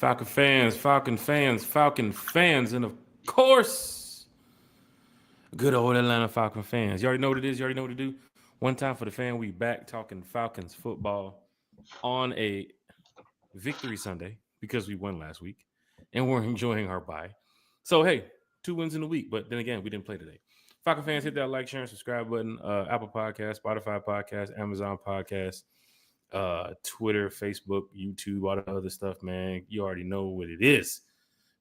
Falcon fans, and of course, good old Atlanta Falcon fans. You already know what it is. You already know what to do. One time for the fan, we back talking Falcons football on a victory Sunday because we won last week and we're enjoying our bye. So, hey, 2 wins in a week, but then again, we didn't play today. Falcon fans, hit that like, share, and subscribe button. Apple Podcast, Spotify Podcast, Amazon Podcast, Twitter, Facebook, YouTube, all the other stuff, man. You already know what it is.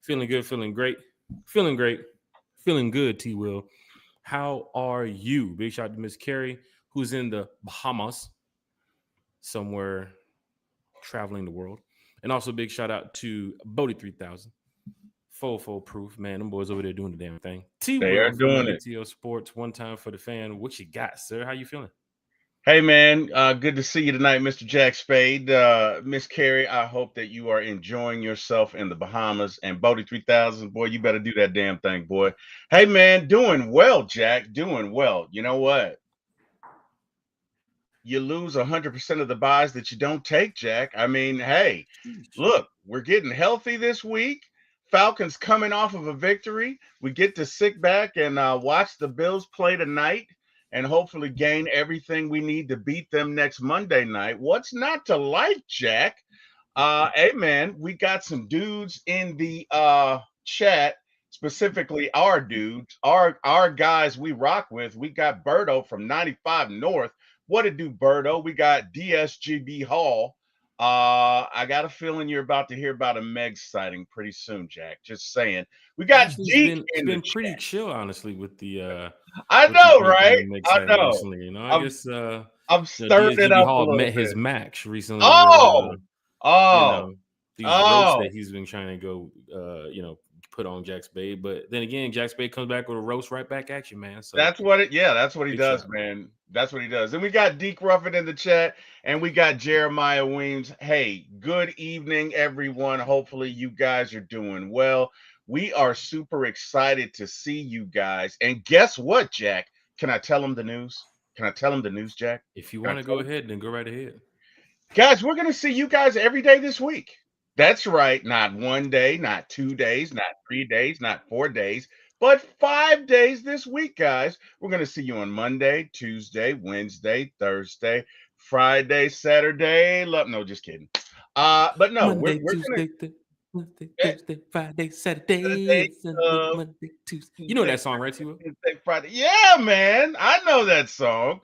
Feeling good, feeling great, feeling great, feeling good, T Will. How are you? Big shout out to Miss Carrie, who's in the Bahamas, somewhere traveling the world. And also big shout out to Bodie 3000. Full proof, man. Them boys over there doing the damn thing. T They are Will from doing it. WTO Sports, one time for the fan. What you got, sir? How you feeling? Hey, man, good to see you tonight, Mr. Jack Spade. Miss Carrie, I hope that you are enjoying yourself in the Bahamas. And Bodie 3000, boy, you better do that damn thing, boy. Hey, man, doing well, Jack, doing well. You know what? You lose 100% of the buys that you don't take, Jack. I mean, hey, look, we're getting healthy this week. Falcons coming off of a victory. We get to sit back and watch the Bills play tonight and hopefully gain everything we need to beat them next Monday night. What's not to like, Jack? Hey, man, we got some dudes in the chat, specifically our dudes, our guys we rock with. We got Berto from 95 North. What it do, Berto? We got DSGB Hall. I got a feeling you're about to hear about a Meg sighting pretty soon, Jack. Just saying. We got Actually, Deke it's in been the pretty chat. chill, honestly, with the I with the know, Deke and right? the Meg I side know. recently. You know, I I'm guess I'm stirring it DSGB up a Hall little met his bit. match recently with Oh, you oh, know, these roasts that oh. he's been trying to go put on Jack Spade. But then again, Jack Spade comes back with a roast right back at you, man. So That's what he big does, shot. man. That's what he does. And we got Deke Ruffin in the chat, and we got Jeremiah Weems. Hey, good evening, everyone. Hopefully, you guys are doing well. We are super excited to see you guys. And guess what, Jack? Can I tell him the news? Can I tell him the news, Jack? If you Can I want to tell go him? ahead, then go right ahead. Guys, we're going to see you guys every day this week. That's right. Not 1 day, not 2 days, not 3 days, not 4 days, but 5 days this week, guys. We're going to see you on Monday, Tuesday, Wednesday, Thursday, Friday, Saturday. No, just kidding. But no, Monday, we're going Tuesday, Wednesday, to Thursday, Friday, Saturday, Saturday, Sunday, uh, Monday, Tuesday. You know Tuesday, that song, right, T Will? Wednesday, Friday. Yeah, man. I know that song.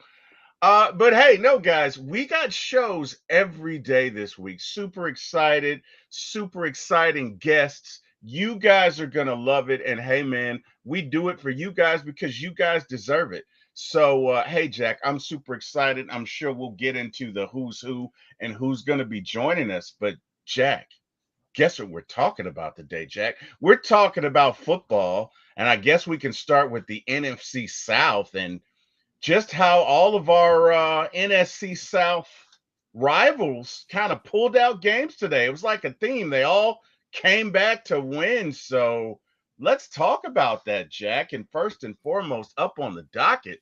But hey, no, guys, we got shows every day this week. Super excited, super exciting guests. You guys are gonna love it. And hey, man, we do it for you guys because you guys deserve it. So, hey, Jack, I'm super excited. I'm sure we'll get into the who's who and who's gonna be joining us. But Jack, guess what we're talking about today, Jack? We're talking about football, and I guess we can start with the NFC South and just how all of our NSC South rivals kind of pulled out games today. It was like a theme. They all came back to win. So let's talk about that, Jack. And first and foremost, up on the docket,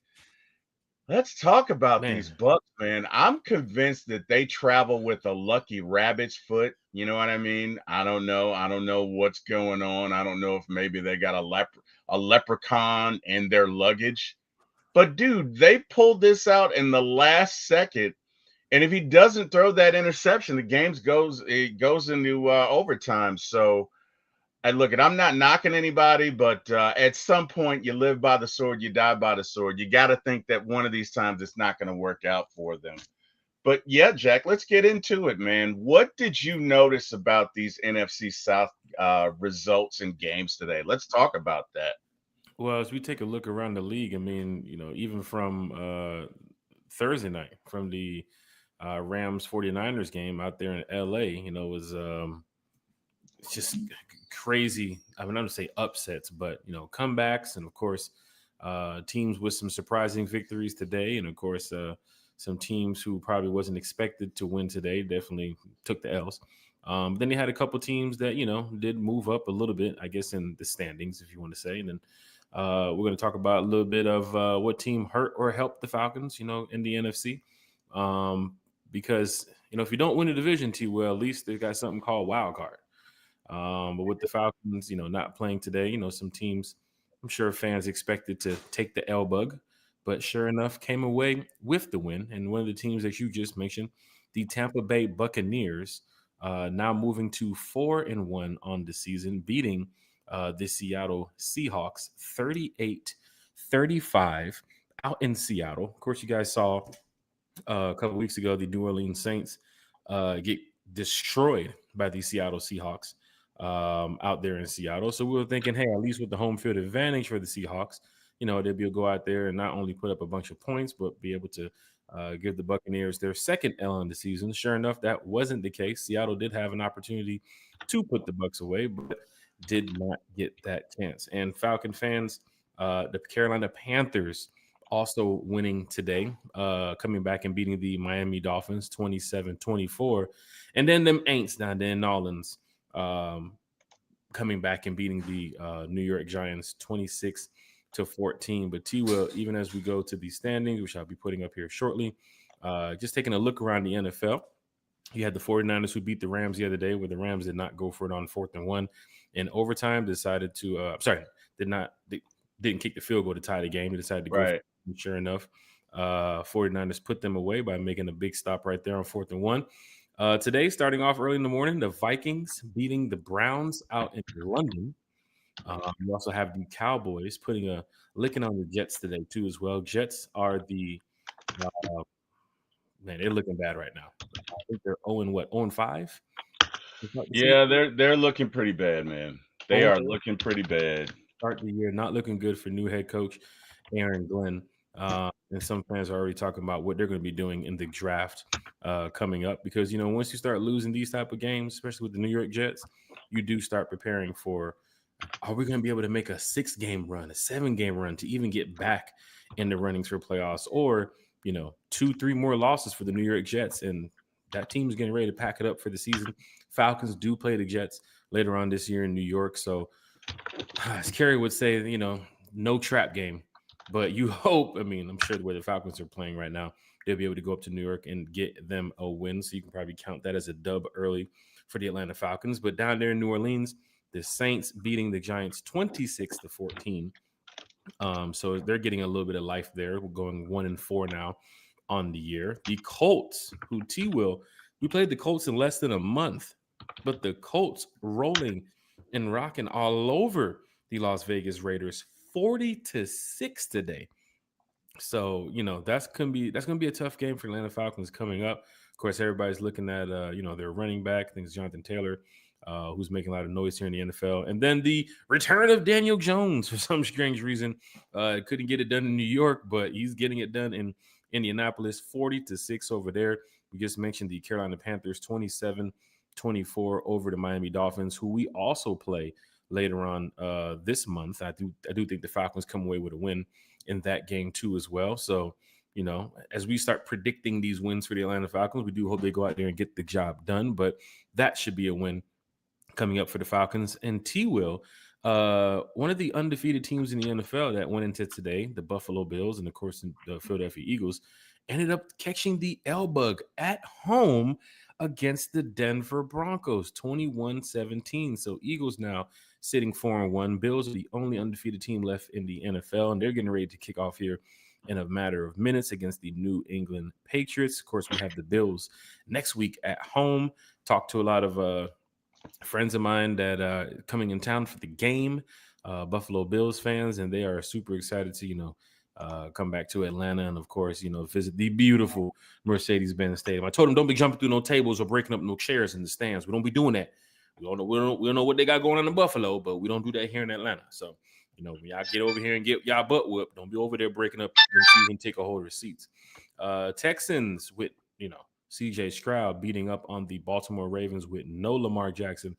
let's talk about these Man, Bucks, man. I'm convinced that they travel with a lucky rabbit's foot. You know what I mean? I don't know. I don't know what's going on. I don't know if maybe they got a leprechaun in their luggage. But dude, they pulled this out in the last second, and if he doesn't throw that interception, the it goes into overtime. So, and look, I'm not knocking anybody, but at some point, you live by the sword, you die by the sword. You got to think that one of these times it's not going to work out for them. But yeah, Jack, let's get into it, man. What did you notice about these NFC South results and games today? Let's talk about that. well, as we take a look around the league, I mean, even from Thursday night, from the Rams 49ers game out there in LA, was it's just crazy. I mean, I'm going to say upsets, but, comebacks and, of course, teams with some surprising victories today. And, of course, some teams who probably wasn't expected to win today definitely took the L's. Then they had a couple teams that, did move up a little bit, I guess, in the standings, if you want to say. And then we're going to talk about a little bit of what team hurt or helped the Falcons, in the NFC. Because, if you don't win the division too well, at least they got something called wild card. But with the Falcons, not playing today, some teams, I'm sure fans expected to take the L bug, but sure enough, came away with the win. And one of the teams that you just mentioned, the Tampa Bay Buccaneers, now moving to 4-1 on the season, beating the Seattle Seahawks 38-35 out in Seattle. Of course, you guys saw a couple weeks ago the New Orleans Saints get destroyed by the Seattle Seahawks out there in Seattle. So we were thinking, hey, at least with the home field advantage for the Seahawks, they'll be able to go out there and not only put up a bunch of points, but be able to give the Buccaneers their second L in the season. Sure enough, that wasn't the case. Seattle did have an opportunity to put the Bucs away, but did not get that chance. And Falcon fans, the Carolina Panthers also winning today, coming back and beating the Miami Dolphins 27-24. And then them Aints down there in New Orleans coming back and beating the New York Giants 26-14. But T-Will, even as we go to the standings, which I'll be putting up here shortly, just taking a look around the NFL, you had the 49ers who beat the Rams the other day, where the Rams did not go for it on 4th and 1 in overtime. Decided to, didn't kick the field goal to tie the game. They decided to go for it. Sure enough, 49ers put them away by making a big stop right there on 4th and 1. Today, starting off early in the morning, the Vikings beating the Browns out in London. You also have the Cowboys putting a licking on the Jets today too as well. Jets are man, they're looking bad right now. I think they're 0-5. Yeah, they're looking pretty bad, man. They are looking pretty bad. Start the year not looking good for new head coach Aaron Glenn. And some fans are already talking about what they're going to be doing in the draft coming up, because once you start losing these type of games, especially with the New York Jets, you do start preparing for, are we going to be able to make a 6-game run, a 7-game run to even get back in the runnings for playoffs, or 2-3 more losses for the New York Jets, and that team is getting ready to pack it up for the season. Falcons do play the Jets later on this year in New York, so as Kerry would say, no trap game. But you hope, I'm sure the way the Falcons are playing right now, they'll be able to go up to New York and get them a win. So you can probably count that as a dub early for the Atlanta Falcons. But down there in New Orleans, the Saints beating the Giants 26-14. So they're getting a little bit of life there. We're going 1-4 now on the year. The Colts, who we played the Colts in less than a month, but the Colts rolling and rocking all over the Las Vegas Raiders 40-6 today. So, that's gonna be a tough game for Atlanta Falcons coming up. Of course, everybody's looking at their running back. I think it's Jonathan Taylor, who's making a lot of noise here in the NFL. And then the return of Daniel Jones for some strange reason. Couldn't get it done in New York, but he's getting it done in Indianapolis, 40-6 over there. We just mentioned the Carolina Panthers 27-24 over the Miami Dolphins, who we also play later on this month. I do think the Falcons come away with a win in that game too as well. So, as we start predicting these wins for the Atlanta Falcons, we do hope they go out there and get the job done. But that should be a win coming up for the Falcons. And T-Will, one of the undefeated teams in the NFL that went into today, the Buffalo Bills and, of course, the Philadelphia Eagles, ended up catching the L-bug at home against the Denver Broncos, 21-17. So Eagles now sitting 4-1. Bills are the only undefeated team left in the NFL, and they're getting ready to kick off here in a matter of minutes against the New England Patriots. Of course, we have the Bills next week at home. Talked to a lot of friends of mine that coming in town for the game, Buffalo Bills fans, and they are super excited to, come back to Atlanta and, of course, visit the beautiful Mercedes-Benz Stadium. I told them don't be jumping through no tables or breaking up no chairs in the stands. We don't be doing that. We don't know what they got going on in Buffalo, but we don't do that here in Atlanta. So, when y'all get over here and get y'all butt whooped, don't be over there breaking up them season ticket holder seats. Texans with, CJ Stroud beating up on the Baltimore Ravens with no Lamar Jackson,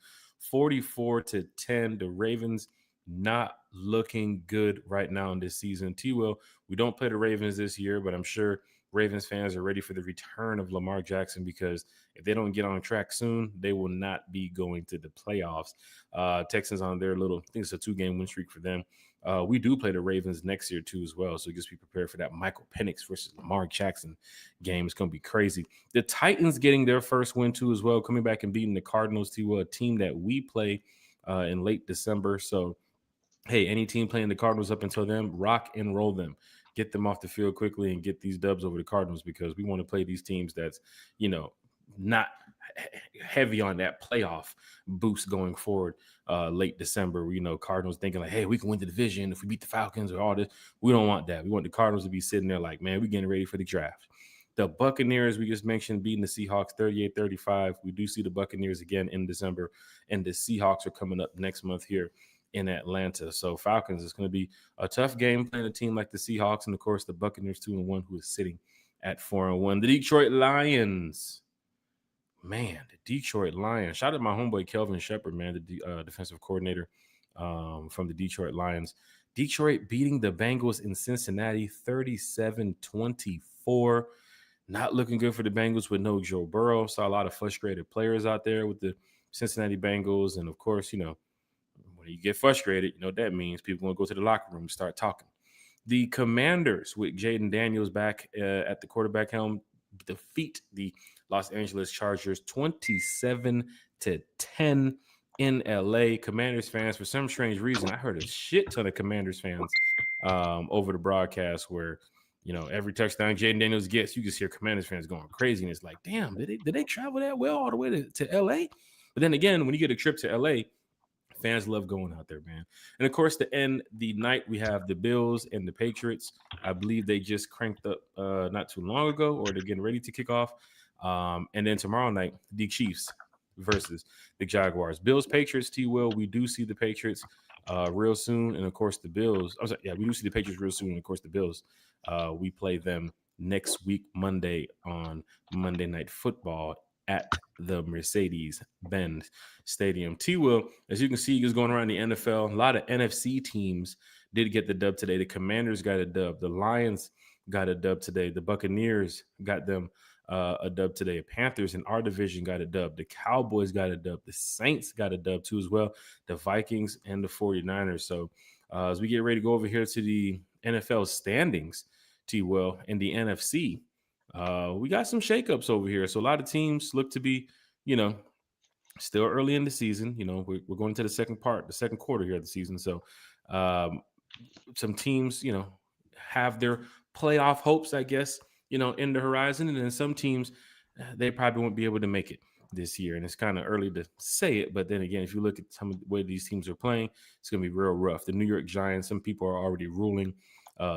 44-10. The Ravens not looking good right now in this season. T-Will, we don't play the Ravens this year, but I'm sure Ravens fans are ready for the return of Lamar Jackson, because if they don't get on track soon, they will not be going to the playoffs. Texans on their I think it's a 2-game win streak for them. We do play the Ravens next year too as well, so just be prepared for that Michael Penix versus Lamar Jackson game. It's going to be crazy. The Titans getting their first win too as well, coming back and beating the Cardinals, to a team that we play in late December. So hey, any team playing the Cardinals up until then, rock and roll them. Get them off the field quickly and get these dubs over the Cardinals, because we want to play these teams that's, not heavy on that playoff boost going forward late December. Cardinals thinking like, hey, we can win the division if we beat the Falcons or all this. We don't want that. We want the Cardinals to be sitting there like, man, we're getting ready for the draft. The Buccaneers, we just mentioned, beating the Seahawks 38-35. We do see the Buccaneers again in December, and the Seahawks are coming up next month here in Atlanta. So Falcons is going to be a tough game playing a team like the Seahawks, and of course the Buccaneers 2-1, who is sitting at 4-1. The Detroit Lions, man, the Detroit Lions. Shout out to my homeboy Kelvin Shepard, man, the defensive coordinator from the Detroit Lions. Detroit beating the Bengals in Cincinnati 37-24. Not looking good for the Bengals with no Joe Burrow. Saw a lot of frustrated players out there with the Cincinnati Bengals, and of course, when you get frustrated, what that means. People want to go to the locker room and start talking. The Commanders, with Jaden Daniels back at the quarterback helm, defeat the Los Angeles Chargers 27-10 in LA. Commanders fans, for some strange reason, I heard a shit ton of Commanders fans over the broadcast where, every touchdown Jaden Daniels gets, you just hear Commanders fans going crazy. And it's like, damn, did they travel that well all the way to LA? But then again, when you get a trip to LA, fans love going out there, man. And of course, to end the night, we have the Bills and the Patriots. I believe they just cranked up not too long ago, or they're getting ready to kick off. And then tomorrow night, the Chiefs versus the Jaguars. Bills, Patriots, T-Will. We do see the Patriots real soon. And of course, the Bills. We do see the Patriots real soon. And of course, the Bills. We play them next week, Monday, on Monday Night Football at the Mercedes-Benz Stadium. T-Will, as you can see, is going around the NFL. A lot of NFC teams did get the dub today. The Commanders got a dub. The Lions got a dub today. The Buccaneers got them a dub today. Panthers in our division got a dub. The Cowboys got a dub. The Saints got a dub too as well. The Vikings and the 49ers. So as we get ready to go over here to the NFL standings, T-Will, in the NFC, we got some shakeups over here. So a lot of teams look to be, still early in the season. We're going to the second quarter here of the season. So some teams, have their playoff hopes, I guess, in the horizon. And then some teams, they probably won't be able to make it this year. And it's kind of early to say it. But then again, if you look at some of the way these teams are playing, it's going to be real rough. The New York Giants, some people are already ruling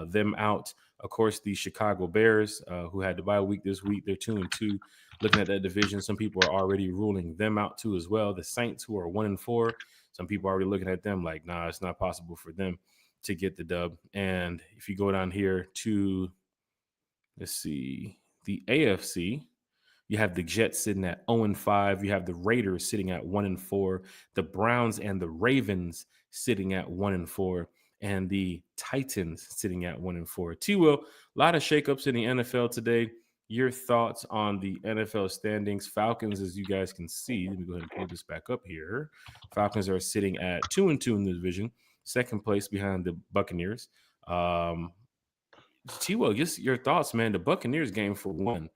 them out. Of course, the Chicago Bears, who had the bye week this week, they're 2-2. Looking at that division, some people are already ruling them out too as well. The Saints, who are 1-4, some people are already looking at them like, nah, it's not possible for them to get the dub. And if you go down here to, let's see, the AFC, you have the Jets sitting at 0-5. You have the Raiders sitting at 1-4. The Browns and the Ravens sitting at 1-4. And the Titans sitting at 1-4. T-Will, a lot of shakeups in the NFL today. Your thoughts on the NFL standings? Falcons, as you guys can see, let me go ahead and pull this back up here. Falcons are sitting at 2-2 in the division, second place behind the Buccaneers. T-Will, just your thoughts, man. The Buccaneers game for one,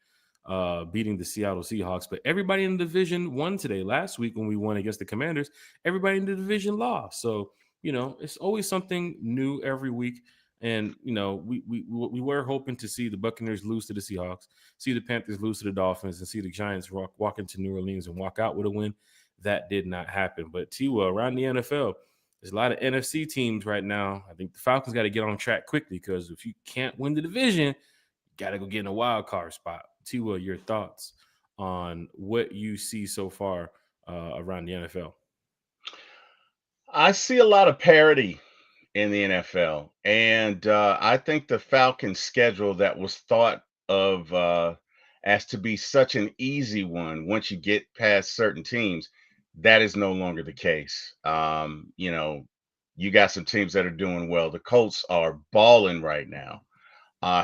beating the Seattle Seahawks, but everybody in the division won today. Last week when we won against the Commanders, everybody in the division lost. So, it's always something new every week. And, we were hoping to see the Buccaneers lose to the Seahawks, see the Panthers lose to the Dolphins, and see the Giants walk into New Orleans and walk out with a win. That did not happen. But T-Will, around the NFL, there's a lot of NFC teams right now. I think the Falcons got to get on track quickly, because if you can't win the division, you got to go get in a wild card spot. T-Will, your thoughts on what you see so far around the NFL? I see a lot of parity in the NFL, and I think the Falcons' schedule that was thought of as to be such an easy one once you get past certain teams, that is no longer the case. You got some teams that are doing well. The Colts are balling right now.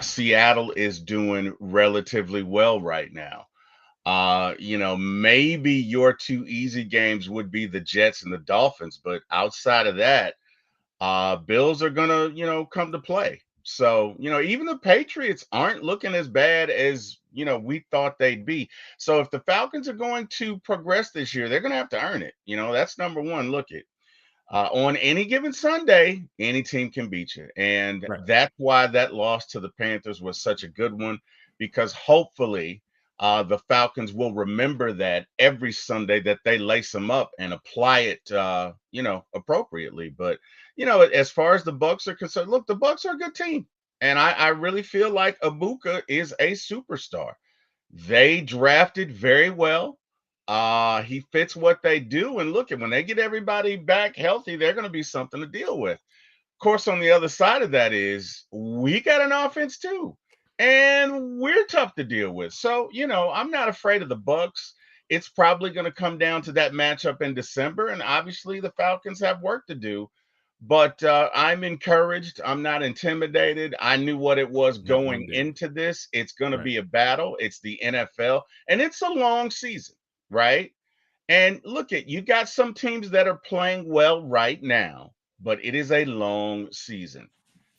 Seattle is doing relatively well right now. Maybe your two easy games would be the Jets and the Dolphins, but outside of that, Bills are gonna, come to play. So, even the Patriots aren't looking as bad as, we thought they'd be. So if the Falcons are going to progress this year, they're gonna have to earn it. That's number one. Look it. On any given Sunday, any team can beat you. And Right. that's why that loss to the Panthers was such a good one, because hopefully the Falcons will remember that every Sunday that they lace them up and apply it, appropriately. But, as far as the Bucks are concerned, look, the Bucks are a good team. And I really feel like Ibuka is a superstar. They drafted very well. He fits what they do. And look, at when they get everybody back healthy, they're going to be something to deal with. Of course, on the other side of that is we got an offense too, and we're tough to deal with. So, I'm not afraid of the Bucks. It's probably going to come down to that matchup in December, and obviously the Falcons have work to do. But I'm encouraged. I'm not intimidated. I knew what it was Not one going bit. into this. It's going to Right. be a battle. It's the NFL, and it's a long season, right? And look, at you got some teams that are playing well right now, but it is a long season.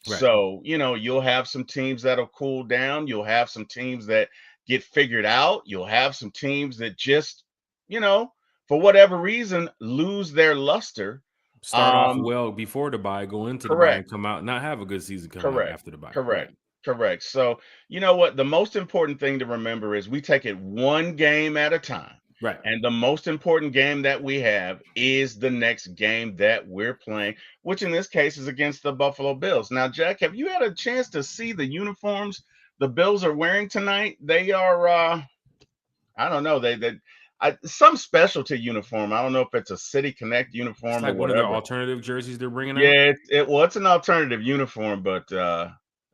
Right. So, you'll have some teams that'll cool down. You'll have some teams that get figured out. You'll have some teams that just, you know, for whatever reason, lose their luster. Start off Um, well before the bye, go into the bye, correct. and come out not have a good season coming out Correct. after the bye. Right. Correct. Correct. So, you know what? The most important thing to remember is we take it one game at a time. Right. And the most important game that we have is the next game that we're playing, which in this case is against the Buffalo Bills. Now, Jack, have you had a chance to see the uniforms the Bills are wearing tonight? They are, I don't know, some specialty uniform. I don't know if it's a City Connect It's uniform or like one of their whatever. alternative jerseys they're bringing out. Yeah, it's an alternative uniform, but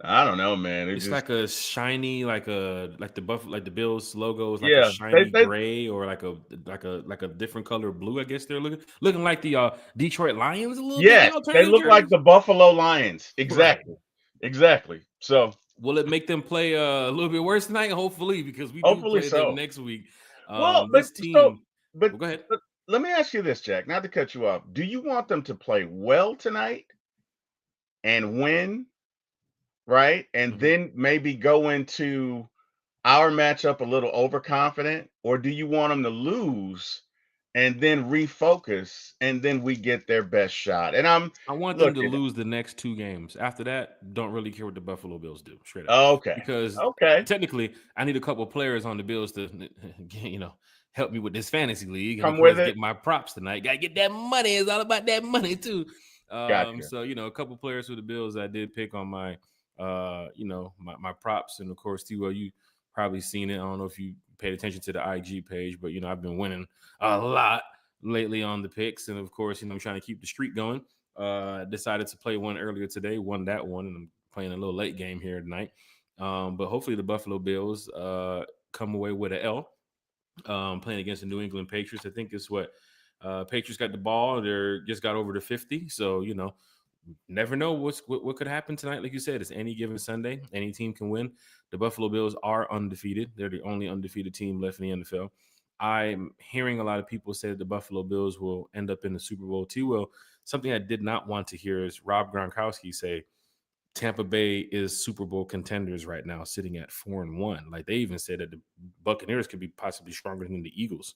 I don't know, man. It It's just like a shiny, like the Bills logo is like a yeah, shiny gray or like a different color blue. I guess they're looking like the Detroit Lions a little bit. The yes, they alternative look like jerseys. the Buffalo Lions. Right. Exactly. Exactly. So Will it make them play a little bit worse tonight? Hopefully, because we do hopefully play them so. next week. Well, This team. but, Well, go ahead. but let me ask you this, Jack, not to cut you off. Do you want them to play well tonight and win, right? And Mhm. then maybe go into our matchup a little overconfident, or do you want them to lose and then refocus and then we get their best shot? And I'm I want them look to at lose the next 2 games. After that, don't really care what the Buffalo Bills do, straight up. okay. Because Okay. technically, I need a couple players on the Bills to, help me with this fantasy league, and of Come with course, it. get my props tonight. Gotta get that money. It's all about that money too. Gotcha. So a couple players for the Bills I did pick on my, my props, and of course, T. Well, you probably seen it. I don't know if you paid attention to the IG page, but I've been winning a lot lately on the picks, and of course, I'm trying to keep the streak going. Decided to play one earlier today, won that one, and I'm playing a little late game here tonight. But hopefully the Buffalo Bills come away with an L. Playing against the New England Patriots. I think it's what Patriots got the ball. They're just got over the 50. So never know what could happen tonight. Like you said, it's any given Sunday. Any team can win. The Buffalo Bills are undefeated. They're the only undefeated team left in the NFL. I'm hearing a lot of people say that the Buffalo Bills will end up in the Super Bowl. T. Will, something I did not want to hear is Rob Gronkowski say Tampa Bay is Super Bowl contenders right now, sitting at 4-1. Like they even said that the Buccaneers could be possibly stronger than the Eagles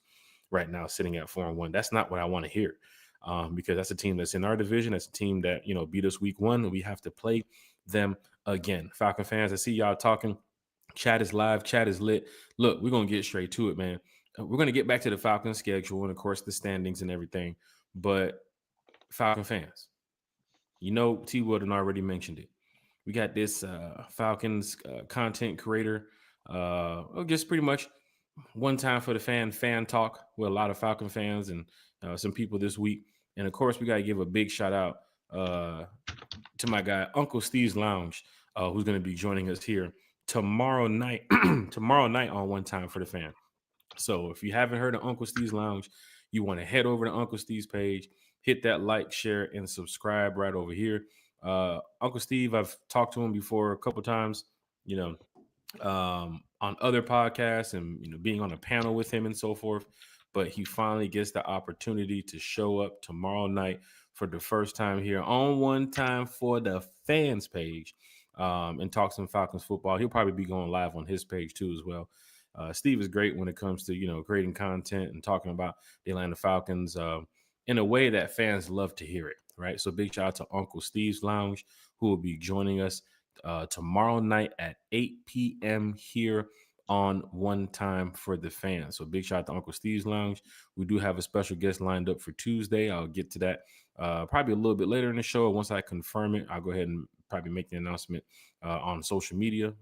right now, sitting at 4-1. That's not what I want to hear, because that's a team that's in our division. That's a team that beat us week 1. And we have to play them again. Falcon fans, I see y'all talking. Chat is live. Chat is lit. Look, we're gonna get straight to it, man. We're gonna get back to the Falcons schedule and of course the standings and everything. But Falcon fans, T. Wood already mentioned it. We got this Falcons content creator, just pretty much one time for the fan talk with a lot of Falcon fans and some people this week. And of course, we got to give a big shout out to my guy Uncle Steve's Lounge, who's going to be joining us here tomorrow night. Tomorrow night on One Time for the Fan. So if you haven't heard of Uncle Steve's Lounge, you want to head over to Uncle Steve's page, hit that like, share, and subscribe right over here. Uncle Steve, I've talked to him before a couple times, you know, on other podcasts and being on a panel with him and so forth. But he finally gets the opportunity to show up tomorrow night for the first time here on One Time for the Fans page, and talk some Falcons football. He'll probably be going live on his page too as well. Steve is great when it comes to creating content and talking about the Atlanta Falcons in a way that fans love to hear it. Right. So big shout out to Uncle Steve's Lounge, who will be joining us tomorrow night at 8 p.m. here on One Time for the Fans. So big shout out to Uncle Steve's Lounge. We do have a special guest lined up for Tuesday. I'll get to that probably a little bit later in the show. Once I confirm it, I'll go ahead and probably make the announcement on social media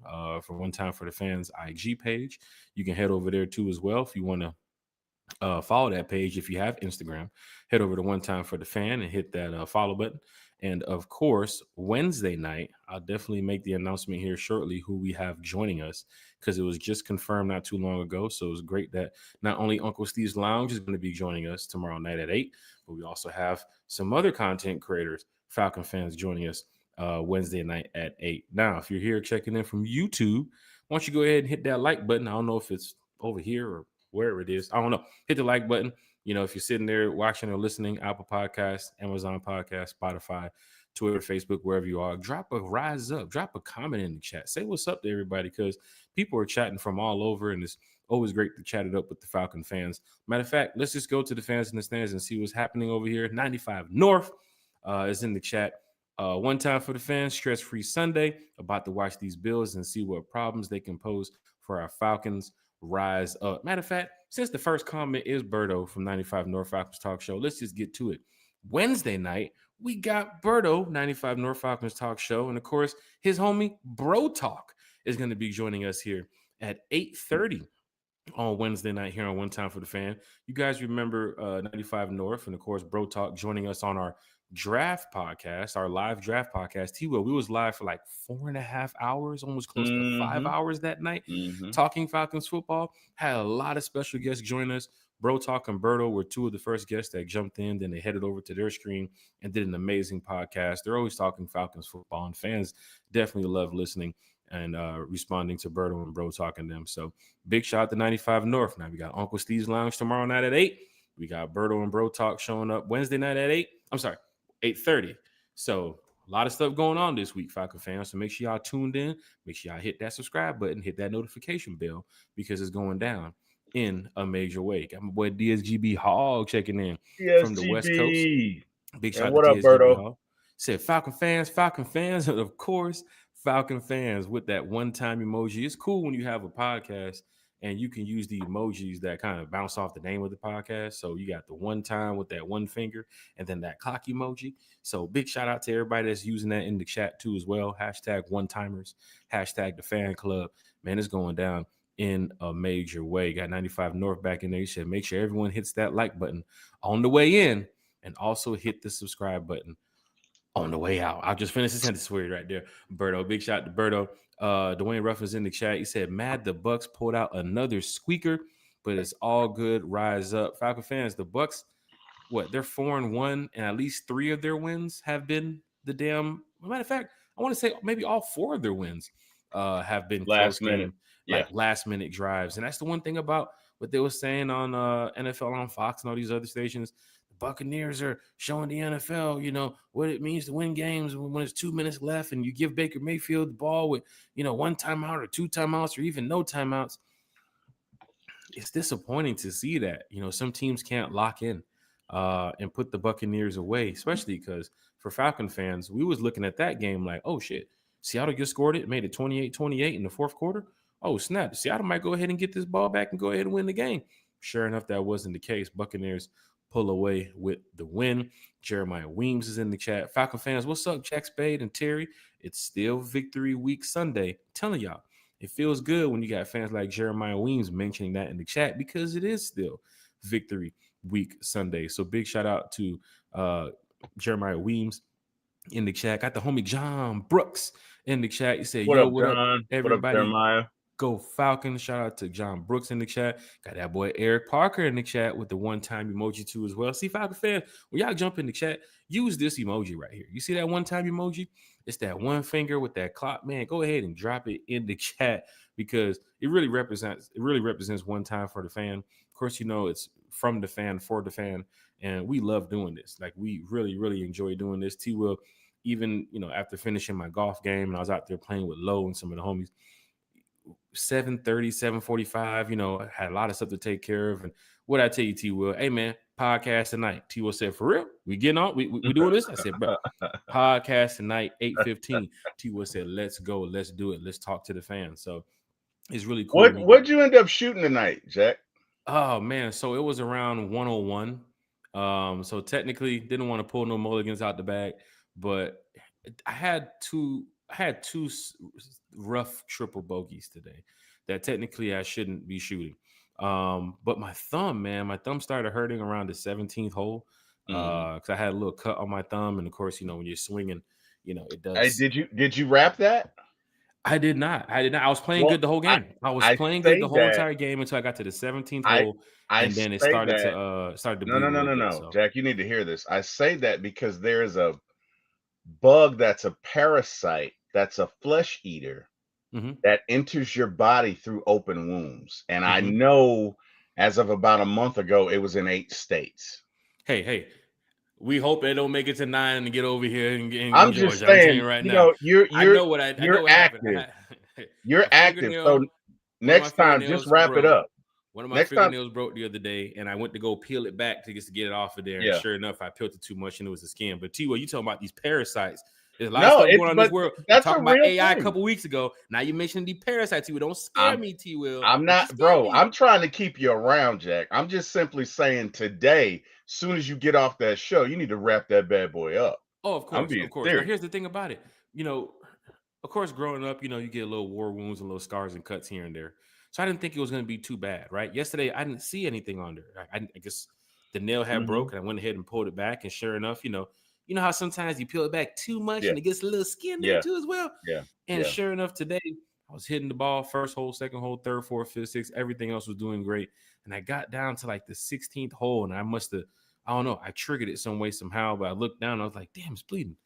for One Time for the Fans IG page. You can head over there too as well if you want to follow that page. If you have Instagram, head over to One Time for the Fan and hit that follow button. And of course, Wednesday night, I'll definitely make the announcement here shortly who we have joining us, because it was just confirmed not too long ago. So it was great that not only Uncle Steve's Lounge is going to be joining us tomorrow night at 8, but we also have some other content creators, Falcon fans, joining us Wednesday night at 8. Now, if you're here checking in from YouTube, why don't you go ahead and hit that like button? I don't know if it's over here or wherever it is. I don't know. Hit the like button. If you're sitting there watching or listening, Apple Podcasts, Amazon Podcasts, Spotify, Twitter, Facebook, wherever you are, drop a rise up, drop a comment in the chat. Say what's up to everybody, because people are chatting from all over, and it's always great to chat it up with the Falcon fans. Matter of fact, let's just go to the fans in the stands and see what's happening over here. 95 North is in the chat. One Time for the Fans, stress-free Sunday. About to watch these Bills and see what problems they can pose for our Falcons. Rise up. Matter of fact, since the first comment is Berto from 95 North Falcons Talk Show, let's just get to it. Wednesday night, we got Berto, 95 North Falcons Talk Show, and of course, his homie Bro Talk is going to be joining us here at 8:30 on Wednesday night here on One Time for the Fan. You guys remember 95 North and, of course, Bro Talk joining us on our draft podcast, our live draft podcast. We was live for like 4.5 hours, almost close to 5 hours that night, talking Falcons football. Had a lot of special guests join us. Bro Talk and Berto were two of the first guests that jumped in. Then they headed over to their screen and did an amazing podcast. They're always talking Falcons football, and fans definitely love listening and responding to Berto and Bro talking to them. So big shout out to 95 North. Now we got Uncle Steve's Lounge tomorrow night at 8. We got Berto and Bro Talk showing up Wednesday night at 8. I'm sorry, 8:30. So a lot of stuff going on this week, Falcon fans. So make sure y'all tuned in. Make sure y'all hit that subscribe button, hit that notification bell, because it's going down in a major way. Got my boy DSGB Hall checking in from the West Coast. Big shout out to DSGB Hall. Said Falcon fans, and of course, Falcon fans with that one-time emoji. It's cool when you have a podcast and you can use the emojis that kind of bounce off the name of the podcast. So you got the one time with that one finger and then that clock emoji. So big shout out to everybody that's using that in the chat too as well. Hashtag one-timers, hashtag the fan club. Man, it's going down in a major way. Got 95 North back in there. You said make sure everyone hits that like button on the way in and also hit the subscribe button on the way out. I'll just finish the sentence for you right there, Berto. Big shout to Berto. Dwayne Ruff is in the chat. He said, mad the Bucks pulled out another squeaker, but it's all good. Rise up. Falcon fans, the Bucks, they're 4-1, and at least 3 of their wins have been the damn. Matter of fact, I want to say maybe all 4 of their wins have been close game, last minute drives. And that's the one thing about what they were saying on NFL on Fox and all these other stations. Buccaneers are showing the NFL, what it means to win games when there's 2 minutes left and you give Baker Mayfield the ball with, 1 timeout or 2 timeouts or even no timeouts. It's disappointing to see that, some teams can't lock in and put the Buccaneers away, especially because for Falcon fans, we was looking at that game like, oh, shit, Seattle just scored it, made it 28-28 in the fourth quarter. Oh, snap, Seattle might go ahead and get this ball back and go ahead and win the game. Sure enough, that wasn't the case. Buccaneers pull away with the win. Jeremiah Weems is in the chat. Falcon fans, what's up, Jack Spade and Terry? It's still Victory Week Sunday. I'm telling y'all, it feels good when you got fans like Jeremiah Weems mentioning that in the chat, because it is still Victory Week Sunday. So big shout out to Jeremiah Weems in the chat. Got the homie John Brooks in the chat. He said, what up, everybody? What up, Jeremiah? Go Falcons. Shout out to John Brooks in the chat. Got that boy Eric Parker in the chat with the one-time emoji too as well. See, Falcon fan, when y'all jump in the chat, use this emoji right here. You see that one-time emoji? It's that one finger with that clock. Man, go ahead and drop it in the chat, because it really represents one time for the fan. Of course, it's from the fan for the fan, and we love doing this. Like we really, really enjoy doing this. T Will, even after finishing my golf game and I was out there playing with Lowe and some of the homies, 7:30, 7:45, I had a lot of stuff to take care of. And what I tell you, T Will, hey man, podcast tonight. T Will said, for real? We getting on? We doing this? I said, bro, podcast tonight, 8:15. T Will said, let's go, let's do it, let's talk to the fans. So it's really cool. What'd you end up shooting tonight, Jack? Oh man, so it was around 101. So technically didn't want to pull no mulligans out the bag, but I had two rough triple bogeys today that technically I shouldn't be shooting. But my thumb started hurting around the 17th hole because I had a little cut on my thumb, and of course, when you're swinging, it does. Hey, did you wrap that? I did not. I was playing good the whole game. I was playing good the whole entire game until I got to the 17th hole, and then it started to bleed a little bit. So. Jack, you need to hear this. I say that because there's a bug that's a parasite, that's a flesh eater, that enters your body through open wounds. And I know as of about a month ago, it was in 8 states. Hey. We hope they don't make it to 9 and get over here and I'm Georgia. just saying, right now. You're active. You're active. So next time, just wrap it up. One of my fingernails broke the other day, and I went to go peel it back to get it off of there. And sure enough, I peeled it too much, and it was the skin. But T-Will, you talking about these parasites? There's a lot of stuff going on in this world. That's talking about AI a couple weeks ago. Now you mentioned the parasites. T-Will, don't scare me, T-Will. I'm not, bro. I'm trying to keep you around, Jack. I'm just simply saying today, as soon as you get off that show, you need to wrap that bad boy up. Oh, of course, of course. Now, here's the thing about it. Of course, growing up, you get a little war wounds and little scars and cuts here and there. So I didn't think it was going to be too bad, right? Yesterday, I didn't see anything on there. I guess the nail had broke, and I went ahead and pulled it back. And sure enough, you know how sometimes you peel it back too much and it gets a little skin there too as well. Yeah. And sure enough, today I was hitting the ball first hole, second hole, third, fourth, fifth, sixth. Everything else was doing great. And I got down to like the 16th hole, and I must have, I don't know, I triggered it some way, somehow. But I looked down, and I was like, damn, it's bleeding.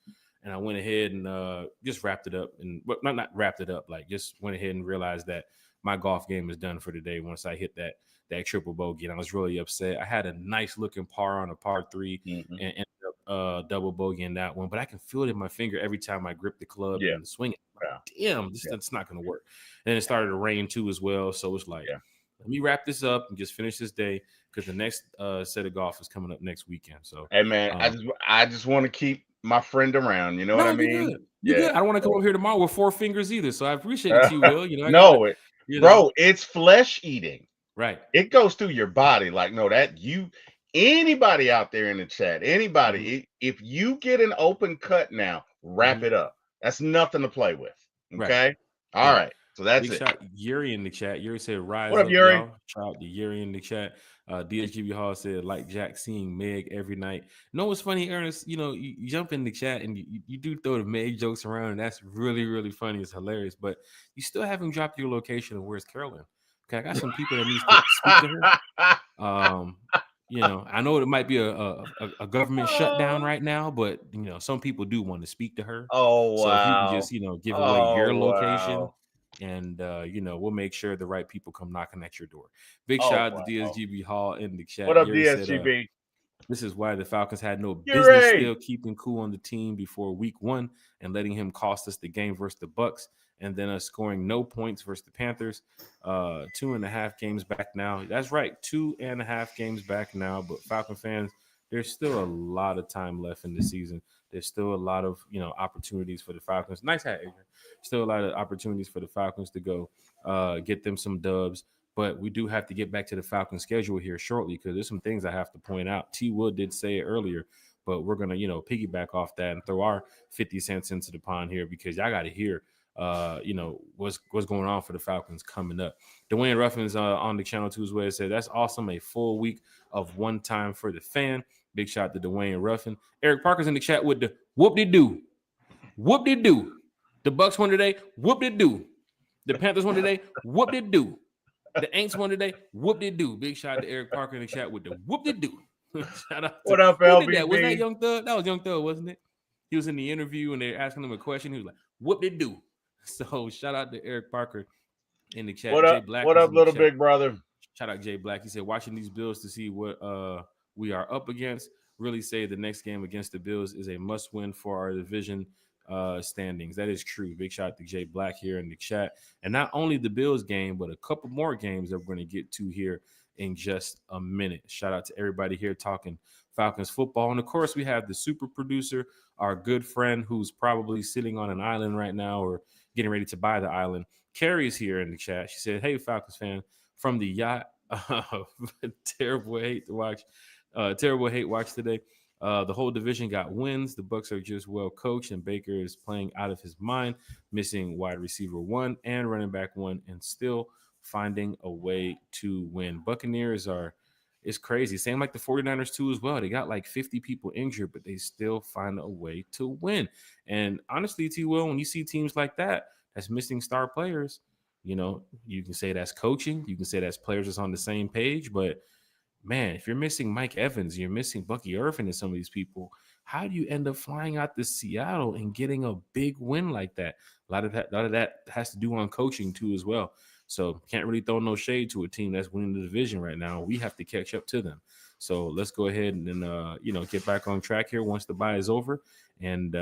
And I went ahead and just wrapped it up. And not wrapped it up, like just went ahead and realized that my golf game is done for the day once I hit that triple bogey. And I was really upset. I had a nice looking par on a par 3 and ended up double bogey in that one. But I can feel it in my finger every time I grip the club and swing it. Like, damn, that's not going to work. And then it started to rain too as well. So it's like, let me wrap this up and just finish this day, because the next set of golf is coming up next weekend. So, hey man, I just want to keep my friend around. You know what I mean? You're good. I don't want to come over here tomorrow with 4 fingers either. So I appreciate it, T-Will. Bro, it's flesh eating. Right. It goes through your body. Like, no, anybody out there in the chat, anybody, if you get an open cut now, wrap it up. That's nothing to play with. Okay. Right. All right. So that's Big it. Shout Yuri in the chat. Yuri said, "Rise what up, up, Yuri?" Y'all. Shout out to Yuri in the chat. DSGB Hall said, "Like Jack seeing Meg every night." No, what's funny, Ernest? You jump in the chat and you do throw the Meg jokes around, and that's really, really funny. It's hilarious. But you still haven't dropped your location of where's Carolyn. Okay, I got some people that needs to speak to her. I know it might be a government shutdown right now, but some people do want to speak to her. Oh wow! So if you can just give away your location, and we'll make sure the right people come knocking at your door. Big shout out to DSGB Hall in the chat. What up, DSGB? Said, this is why the Falcons had no business still keeping cool on the team before week 1 and letting him cost us the game versus the Bucks, and then us scoring no points versus the Panthers. 2.5 games back now. That's right, 2.5 games back now. But Falcon fans, there's still a lot of time left in the season. There's still a lot of opportunities for the Falcons. Nice hat, Adrian. Still a lot of opportunities for the Falcons to go get them some dubs. But we do have to get back to the Falcons schedule here shortly, because there's some things I have to point out. T. Wood did say it earlier, but we're gonna piggyback off that and throw our 50 cents into the pond here, because y'all got to hear what's going on for the Falcons coming up. Dwayne Ruffin's on the channel too as well. Said that's awesome. A full week of one time for the fan. Big shout to Dwayne Ruffin. Eric Parker's in the chat with the whoop-de-doo. Whoop-de-doo. The Bucks won today. Whoop-de-doo. The Panthers won today. Whoop-de-doo. The Aints won today. Whoop-de-doo. Big shout to Eric Parker in the chat with the whoop-de-doo. Shout out to, what up, LBB? Wasn't that Young Thug? That was Young Thug, wasn't it? He was in the interview and they're asking him a question. He was like, whoop-de-doo. So shout out to Eric Parker in the chat. What up, little big brother? Shout out Jay Black. He said, watching these Bills to see what we are up against, really say the next game against the Bills is a must win for our division standings. That is true. Big shout out to Jay Black here in the chat. And not only the Bills game, but a couple more games that we're going to get to here in just a minute. Shout out to everybody here talking Falcons football. And of course, we have the super producer, our good friend who's probably sitting on an island right now or getting ready to buy the island. Carrie's here in the chat. She said, "Hey, Falcons fan, from the yacht." Terrible hate to watch. Terrible hate watch today. The whole division got wins. The Bucks are just well coached, and Baker is playing out of his mind, missing wide receiver 1 and running back 1, and still finding a way to win. Buccaneers are, it's crazy. Same like the 49ers too as well. They got like 50 people injured, but they still find a way to win. And honestly, T. Will, when you see teams like that, that's missing star players, you can say that's coaching. You can say that's players that's on the same page. But man, if you're missing Mike Evans, you're missing Bucky Irvin and some of these people, how do you end up flying out to Seattle and getting a big win like that? A lot of that has to do on coaching too as well. So can't really throw no shade to a team that's winning the division right now. We have to catch up to them. So let's go ahead and get back on track here once the bye is over, and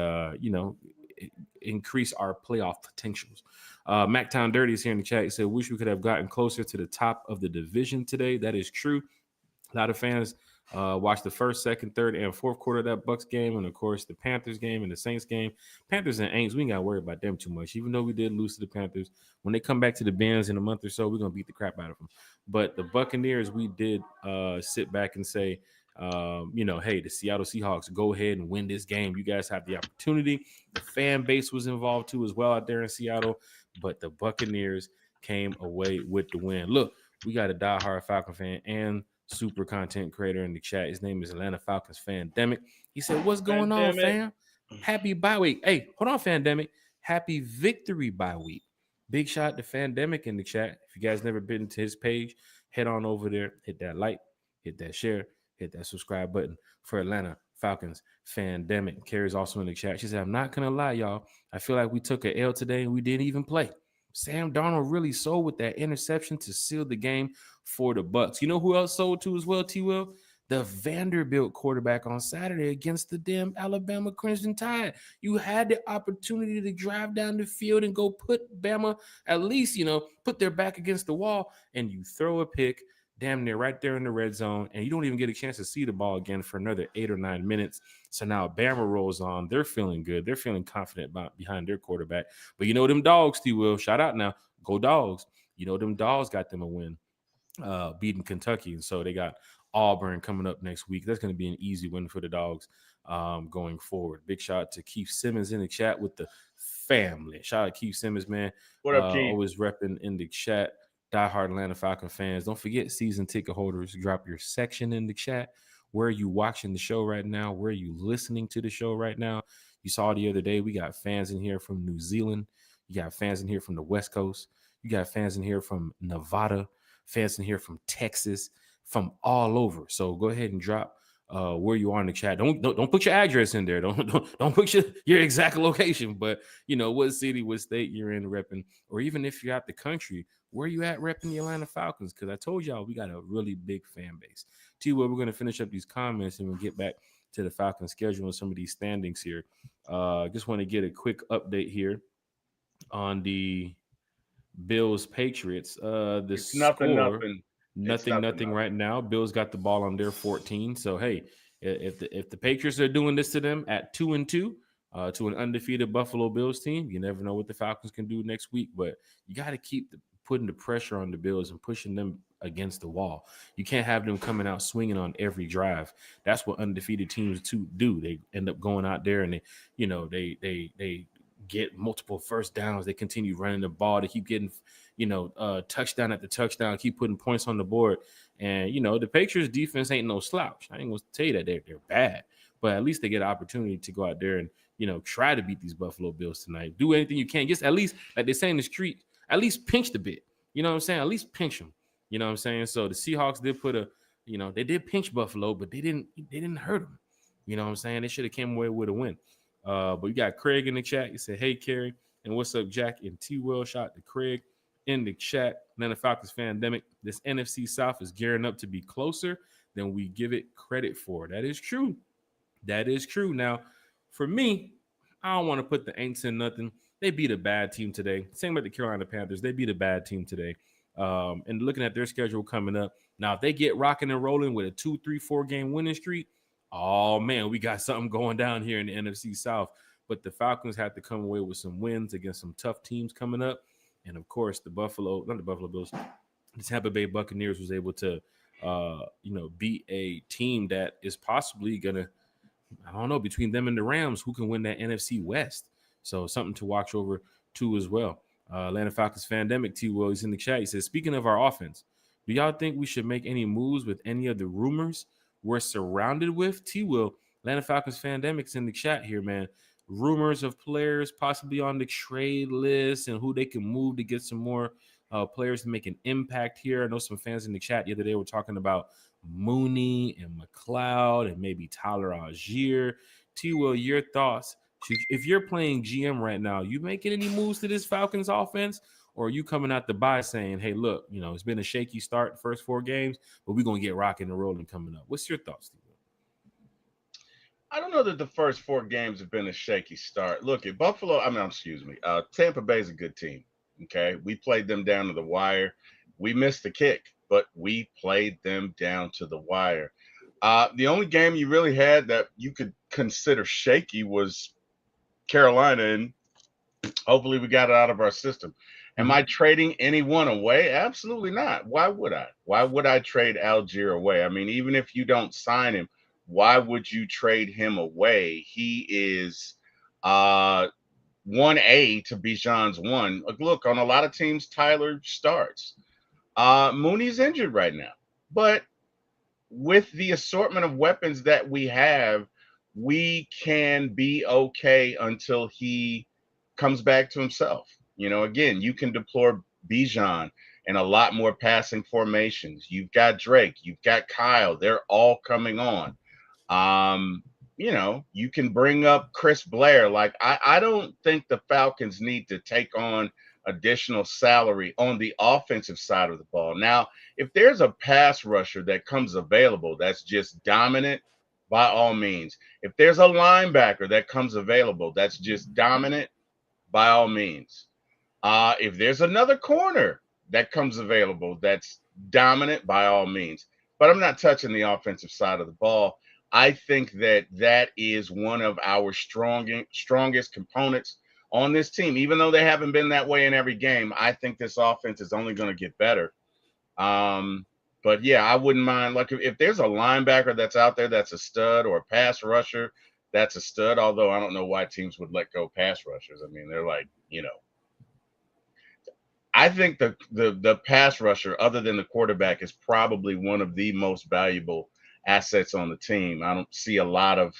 increase our playoff potentials. Mactown Dirty is here in the chat. He said, "Wish we could have gotten closer to the top of the division today." That is true. A lot of fans watched the first, second, third, and fourth quarter of that Bucks game, and of course the Panthers game and the Saints game. Panthers and Aints, we ain't got to worry about them too much. Even though we did lose to the Panthers, when they come back to the Benz in a month or so, we're gonna beat the crap out of them. But the Buccaneers, we did sit back and say, hey, the Seattle Seahawks, go ahead and win this game. You guys have the opportunity. The fan base was involved too as well out there in Seattle, but the Buccaneers came away with the win. Look, we got a diehard Falcon fan and super content creator in the chat. His name is Atlanta Falcons Fandemic. He said, "What's going on, fam? Happy bye week." Hey, hold on, Fandemic. Happy victory bye week. Big shout to Fandemic in the chat. If you guys never been to his page, head on over there, hit that like, hit that share, hit that subscribe button for Atlanta Falcons Fandemic. Carrie's also in the chat. She said, "I'm not gonna lie, y'all. I feel like we took an L today and we didn't even play." Sam Darnold really sold with that interception to seal the game for the Bucks. You know who else sold to as well, T. Will? The Vanderbilt quarterback on Saturday against the damn Alabama Crimson Tide. You had the opportunity to drive down the field and go put Bama, at least, put their back against the wall, and you throw a pick damn near right there in the red zone, and you don't even get a chance to see the ball again for another 8 or 9 minutes. So now Bama rolls on. They're feeling good. They're feeling confident behind their quarterback. But them dogs, T. Will, shout out now. Go Dogs. Them dogs got them a win, beating Kentucky. And so they got Auburn coming up next week. That's going to be an easy win for the dogs going forward. Big shout out to Keith Simmons in the chat with the family. Shout out to Keith Simmons, man. What up, Keith? Always repping in the chat. Diehard Atlanta Falcon fans, don't forget, season ticket holders, drop your section in the chat. Where are you watching the show right now? Where are you listening to the show right now? You saw the other day, we got fans in here from New Zealand. You got fans in here from the West Coast. You got fans in here from Nevada, fans in here from Texas, from all over. So go ahead and drop where you are in the chat. Don't put your address in there. Don't put your exact location, but what city, what state you're in repping, or even if you're out the country, where you at repping the Atlanta Falcons? Because I told y'all we got a really big fan base. T. Will, we're going to finish up these comments and we'll get back to the Falcons schedule and some of these standings here. Just want to get a quick update here on the Bills Patriots. The score, nothing right now. Bills got the ball on their 14. So hey, if the Patriots are doing this to them at 2-2, to an undefeated Buffalo Bills team, you never know what the Falcons can do next week. But you got to keep putting the pressure on the Bills and pushing them against the wall. You can't have them coming out swinging on every drive. That's what undefeated teams do. They end up going out there and they get multiple first downs. They continue running the ball. They keep getting, touchdown after touchdown, keep putting points on the board. And, the Patriots defense ain't no slouch. I ain't going to tell you that they're bad, but at least they get an opportunity to go out there and, try to beat these Buffalo Bills tonight. Do anything you can. Just at least, like they say in the street, at least pinch the bit. You know what I'm saying? At least pinch them. You know what I'm saying? So the Seahawks did put they did pinch Buffalo, but they didn't hurt them. You know what I'm saying? They should have came away with a win. But you got Craig in the chat. He said, "Hey, Kerry, and what's up, Jack and T. Will?" Shout out to Craig. in the chat. Atlanta Falcons Fandemic. This NFC South is gearing up to be closer than we give it credit for. That is true. That is true. Now, for me, I don't want to put the Aints in nothing. They beat a bad team today. Same with the Carolina Panthers. They beat a bad team today. And looking at their schedule coming up, now if they get rocking and rolling with a 2-3-4 game winning streak, oh man, we got something going down here in the NFC South. But the Falcons have to come away with some wins against some tough teams coming up. And of course, the Buffalo Bills, the Tampa Bay Buccaneers was able to, beat a team that is possibly going to, I don't know, between them and the Rams, who can win that NFC West. So something to watch over too as well. Atlanta Falcons Fandemic, T. Will, he's in the chat. He says, speaking of our offense, do y'all think we should make any moves with any of the rumors we're surrounded with? T. Will, Atlanta Falcons Fandemic's in the chat here, man. Rumors of players possibly on the trade list and who they can move to get some more players to make an impact here. I know some fans in the chat the other day were talking about Mooney and McLeod and maybe Tyler Algier. T. Will, your thoughts? If you're playing GM right now, you making any moves to this Falcons offense? Or are you coming out the bye saying, hey, look, it's been a shaky start the first 4 games, but we're going to get rocking and rolling coming up? What's your thoughts, T. Will? I don't know that the first 4 games have been a shaky start. Look, at Buffalo, Tampa Bay's a good team. Okay. We played them down to the wire. We missed the kick, but we played them down to the wire. The only game you really had that you could consider shaky was Carolina, and hopefully we got it out of our system. Am I trading anyone away? Absolutely not. Why would I? Why would I trade Algier away? I mean, even if you don't sign him, why would you trade him away? He is 1A to Bijan's 1. Look, on a lot of teams, Tyler starts. Mooney's injured right now. But with the assortment of weapons that we have, we can be okay until he comes back to himself. Again, you can deploy Bijan in a lot more passing formations. You've got Drake, you've got Kyle. They're all coming on. You can bring up Chris Blair. Like, I don't think the Falcons need to take on additional salary on the offensive side of the ball. Now, if there's a pass rusher that comes available that's just dominant, by all means. If there's a linebacker that comes available that's just dominant, by all means. If there's another corner that comes available that's dominant, by all means. But I'm not touching the offensive side of the ball. I think that is one of our strongest components on this team. Even though they haven't been that way in every game, I think this offense is only going to get better. But yeah, I wouldn't mind. Like, if there's a linebacker that's out there that's a stud, or a pass rusher that's a stud, although I don't know why teams would let go pass rushers. I mean, they're like, I think the pass rusher, other than the quarterback, is probably one of the most valuable assets on the team. I don't see a lot of,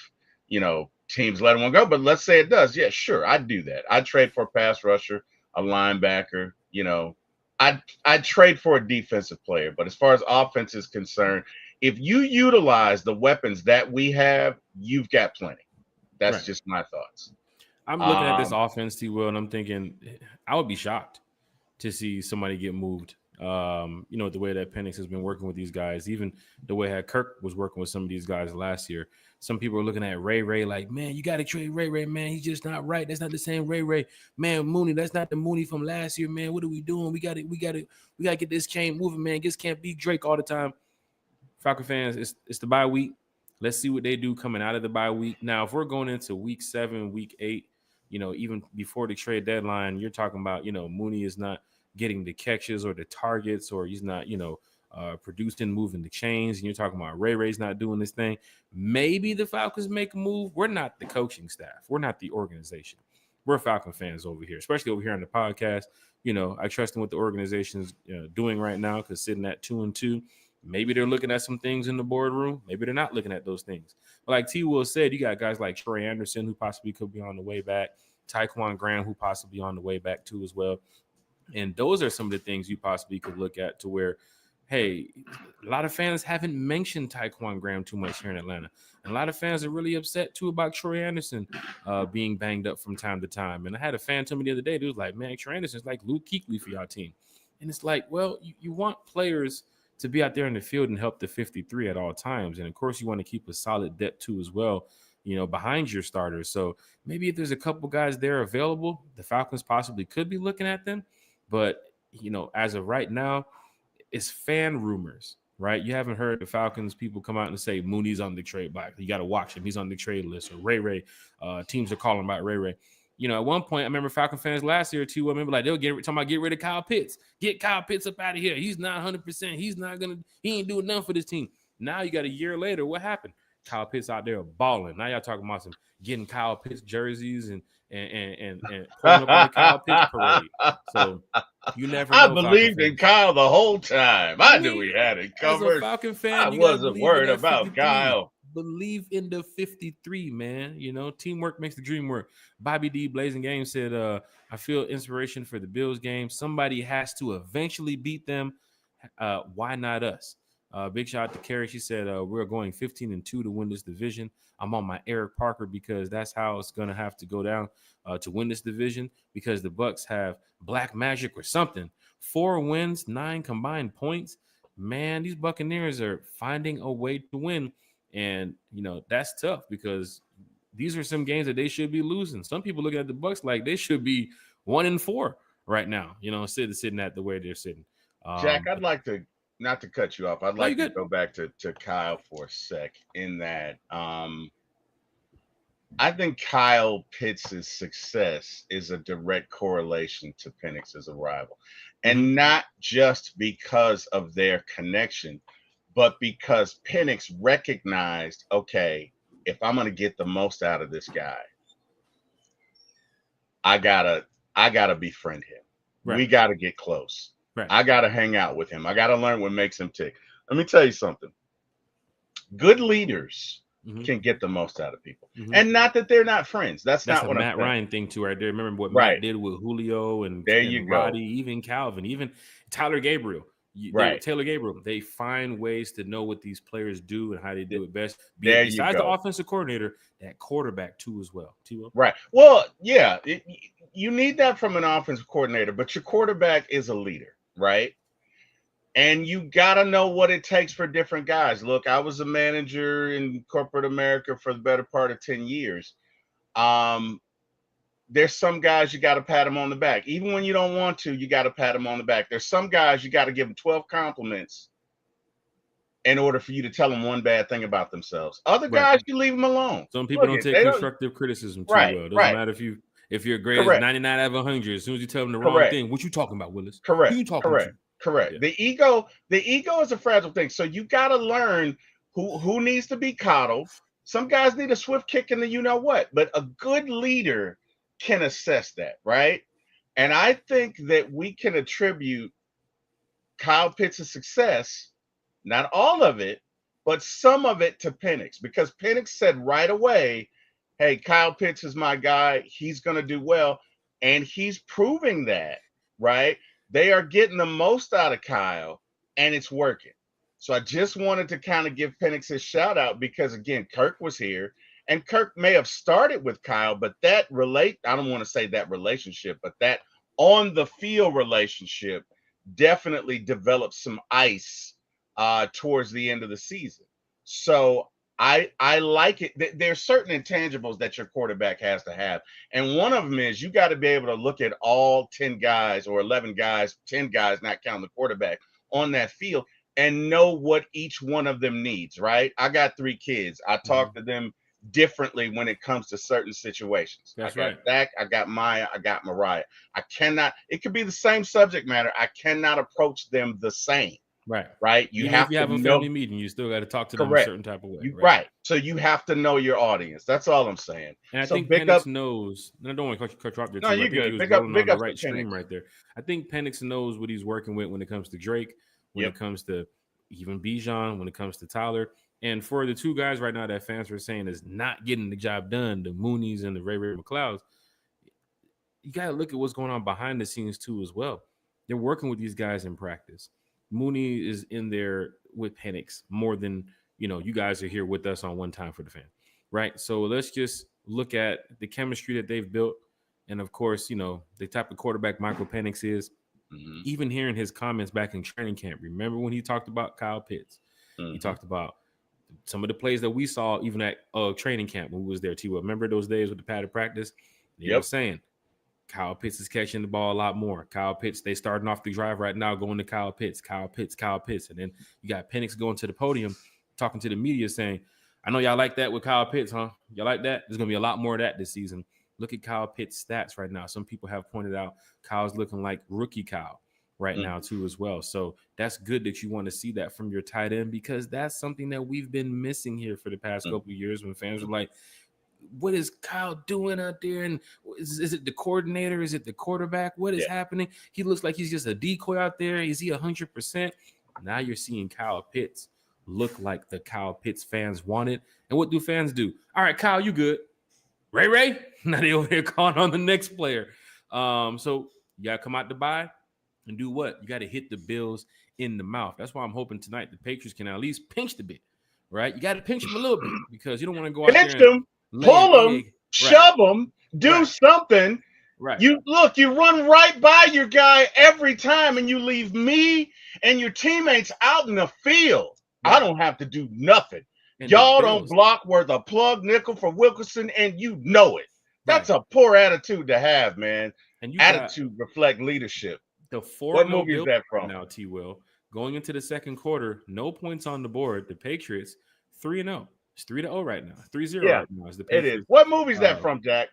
teams letting one go, but let's say it does. Yeah, sure. I'd do that. I'd trade for a pass rusher, a linebacker, I'd trade for a defensive player. But as far as offense is concerned, if you utilize the weapons that we have, you've got plenty. That's right. Just my thoughts. I'm looking at this offense, T. Will, and I'm thinking I would be shocked to see somebody get moved. The way that Penix has been working with these guys, even the way that Kirk was working with some of these guys last year. Some people are looking at Ray like, man, you got to trade Ray, man. He's just not right. That's not the same Ray. Man, Mooney, that's not the Mooney from last year, man. What are we doing? We got to get this chain moving, man. Just can't be Drake all the time. Falcon fans, it's the bye week. Let's see what they do coming out of the bye week. Now, if we're going into week 7, week 8, even before the trade deadline, you're talking about, Mooney is not getting the catches or the targets, or he's not, producing, moving the chains, and you're talking about Ray's not doing this thing. Maybe the Falcons make a move. We're not the coaching staff. We're not the organization. We're Falcon fans over here, especially over here on the podcast. I trust in what the organization's doing right now, because sitting at 2-2, maybe they're looking at some things in the boardroom. Maybe they're not looking at those things. But like T. Will said, you got guys like Troy Anderson, who possibly could be on the way back. Tyquan Graham, who possibly on the way back too as well. And those are some of the things you possibly could look at to where, hey, a lot of fans haven't mentioned Tyquan Graham too much here in Atlanta. And a lot of fans are really upset too about Troy Anderson being banged up from time to time. And I had a fan tell me the other day, he was like, man, Troy Anderson's like Luke Kuechly for y'all team. And it's like, well, you want players to be out there in the field and help the 53 at all times. And of course, you want to keep a solid depth too as well, behind your starters. So maybe if there's a couple guys there available, the Falcons possibly could be looking at them. But, as of right now, it's fan rumors, right? You haven't heard the Falcons people come out and say Mooney's on the trade block. You got to watch him. He's on the trade list. Or Ray. Teams are calling about Ray. At one point, I remember Falcon fans last year too. I remember like they'll talking about get rid of Kyle Pitts. Get Kyle Pitts up out of here. He's not 100%. He ain't doing nothing for this team. Now you got a year later. What happened? Kyle Pitts out there balling. Now y'all talking about some getting Kyle Pitts jerseys and pulling up on the Kyle Pitts parade. So you never know. I believed in Kyle the whole time. I knew he had it covered. As a Falcon fan, I wasn't worried about 53. Kyle. Believe in the 53, man. Teamwork makes the dream work. Bobby D. Blazing Game said, I feel inspiration for the Bills game. Somebody has to eventually beat them. Why not us? Big shout out to Carrie. She said, we're going 15-2 to win this division. I'm on my Eric Parker because that's how it's going to have to go down to win this division, because the Bucs have black magic or something. 4 wins, 9 combined points. Man, these Buccaneers are finding a way to win. And, that's tough because these are some games that they should be losing. Some people look at the Bucs like they should be 1-4 right now, sitting at the way they're sitting. Jack, I'd like to, not to cut you off, I'd like to go back to Kyle for a sec in that I think Kyle Pitts' success is a direct correlation to Penix's arrival. And not just because of their connection, but because Penix recognized, okay, if I'm going to get the most out of this guy, I gotta befriend him. Right. We got to get close. Right. I got to hang out with him. I got to learn what makes him tick. Let me tell you something. Good leaders can get the most out of people. And not that they're not friends. That's not what Matt Ryan thing too right there. Remember what Matt did with Julio and Roddy, even Calvin, even Tyler Gabriel. Taylor Gabriel. They find ways to know what these players do and how they do it best. Besides the offensive coordinator, that quarterback too as well. T-Will? Right. Well, yeah, you need that from an offensive coordinator, but your quarterback is a leader, right? And you got to know what it takes for different guys. Look, I was a manager in corporate America for the better part of 10 years. There's some guys you got to pat them on the back. Even when you don't want to, you got to pat them on the back. There's some guys you got to give them 12 compliments in order for you to tell them one bad thing about themselves. Other guys, you leave them alone. Some people don't take constructive criticism too well. Doesn't matter if you're great as 99 out of 100. As soon as you tell them the wrong thing, what you talking about, Willis? Correct. Who you talking to? Correct. Yeah. The ego is a fragile thing. So you got to learn who needs to be coddled. Some guys need a swift kick in the you-know-what, but a good leader can assess that, right? And I think that we can attribute Kyle Pitts' success, not all of it, but some of it to Penix, because Penix said right away, hey, Kyle Pitts is my guy. He's going to do well. And he's proving that, right? They are getting the most out of Kyle, and it's working. So I just wanted to kind of give Penix his shout out because, again, Kirk was here. And Kirk may have started with Kyle, but I don't want to say that relationship, but that on the field relationship definitely developed some ice towards the end of the season. So I like it. There's certain intangibles that your quarterback has to have. And one of them is you got to be able to look at all 10 guys or 11 guys, 10 guys, not counting the quarterback, on that field and know what each one of them needs, right? I got 3 kids. I talk to them differently when it comes to certain situations. That's I got Zach, I got Maya, I got Mariah. It could be the same subject matter. I cannot approach them the same. Right. You have to have a family meeting. You still got to talk to them a certain type of way. Right. So you have to know your audience. That's all I'm saying. And I think Penix knows. And I don't want to cut you off there. No, you're good. Big up the right stream right there. I think Penix knows what he's working with when it comes to Drake, when it comes to even Bijan, when it comes to Tyler. And for the 2 guys right now that fans are saying is not getting the job done, the Moonies and the Ray McLeods, you got to look at what's going on behind the scenes too as well. They're working with these guys in practice. Mooney is in there with Penix more than, you guys are here with us on One Time for the Fan, right? So let's just look at the chemistry that they've built. And, of course, the type of quarterback Michael Penix is. even hearing his comments back in training camp. Remember when he talked about Kyle Pitts? He talked about some of the plays that we saw even at training camp when we was there, T-Will. Remember those days with the padded practice? They were saying Kyle Pitts is catching the ball a lot more. Kyle Pitts, they starting off the drive right now going to Kyle Pitts. And then you got Penix going to the podium talking to the media saying, I know y'all like that with Kyle Pitts, huh? Y'all like that? There's going to be a lot more of that this season. Look at Kyle Pitts' stats right now. Some people have pointed out Kyle's looking like rookie Kyle right now too as well. So that's good that you want to see that from your tight end, because that's something that we've been missing here for the past couple of years when fans were like, what is Kyle doing out there? And is it the coordinator? Is it the quarterback? What is happening? He looks like he's just a decoy out there. Is he 100%? Now you're seeing Kyle Pitts look like the Kyle Pitts fans wanted. And what do fans do? All right, Kyle, you good. Ray. Now they over here calling on the next player. So you got to come out to buy and do what? You got to hit the Bills in the mouth. That's why I'm hoping tonight the Patriots can at least pinch the bit, right? You got to pinch them a little bit because you don't want to go out there and pull them, shove them, do something. Right. You run right by your guy every time, and you leave me and your teammates out in the field. Right. I don't have to do nothing. And y'all don't block worth a plug nickel for Wilkerson, and you know it. That's a poor attitude to have, man. And attitude reflect leadership. What movie is that from? Now, T-Will. Going into the second quarter, no points on the board. The Patriots 3-0. It's 3-0 right now. 3-0 right now. It is. What movie is that from, Jack?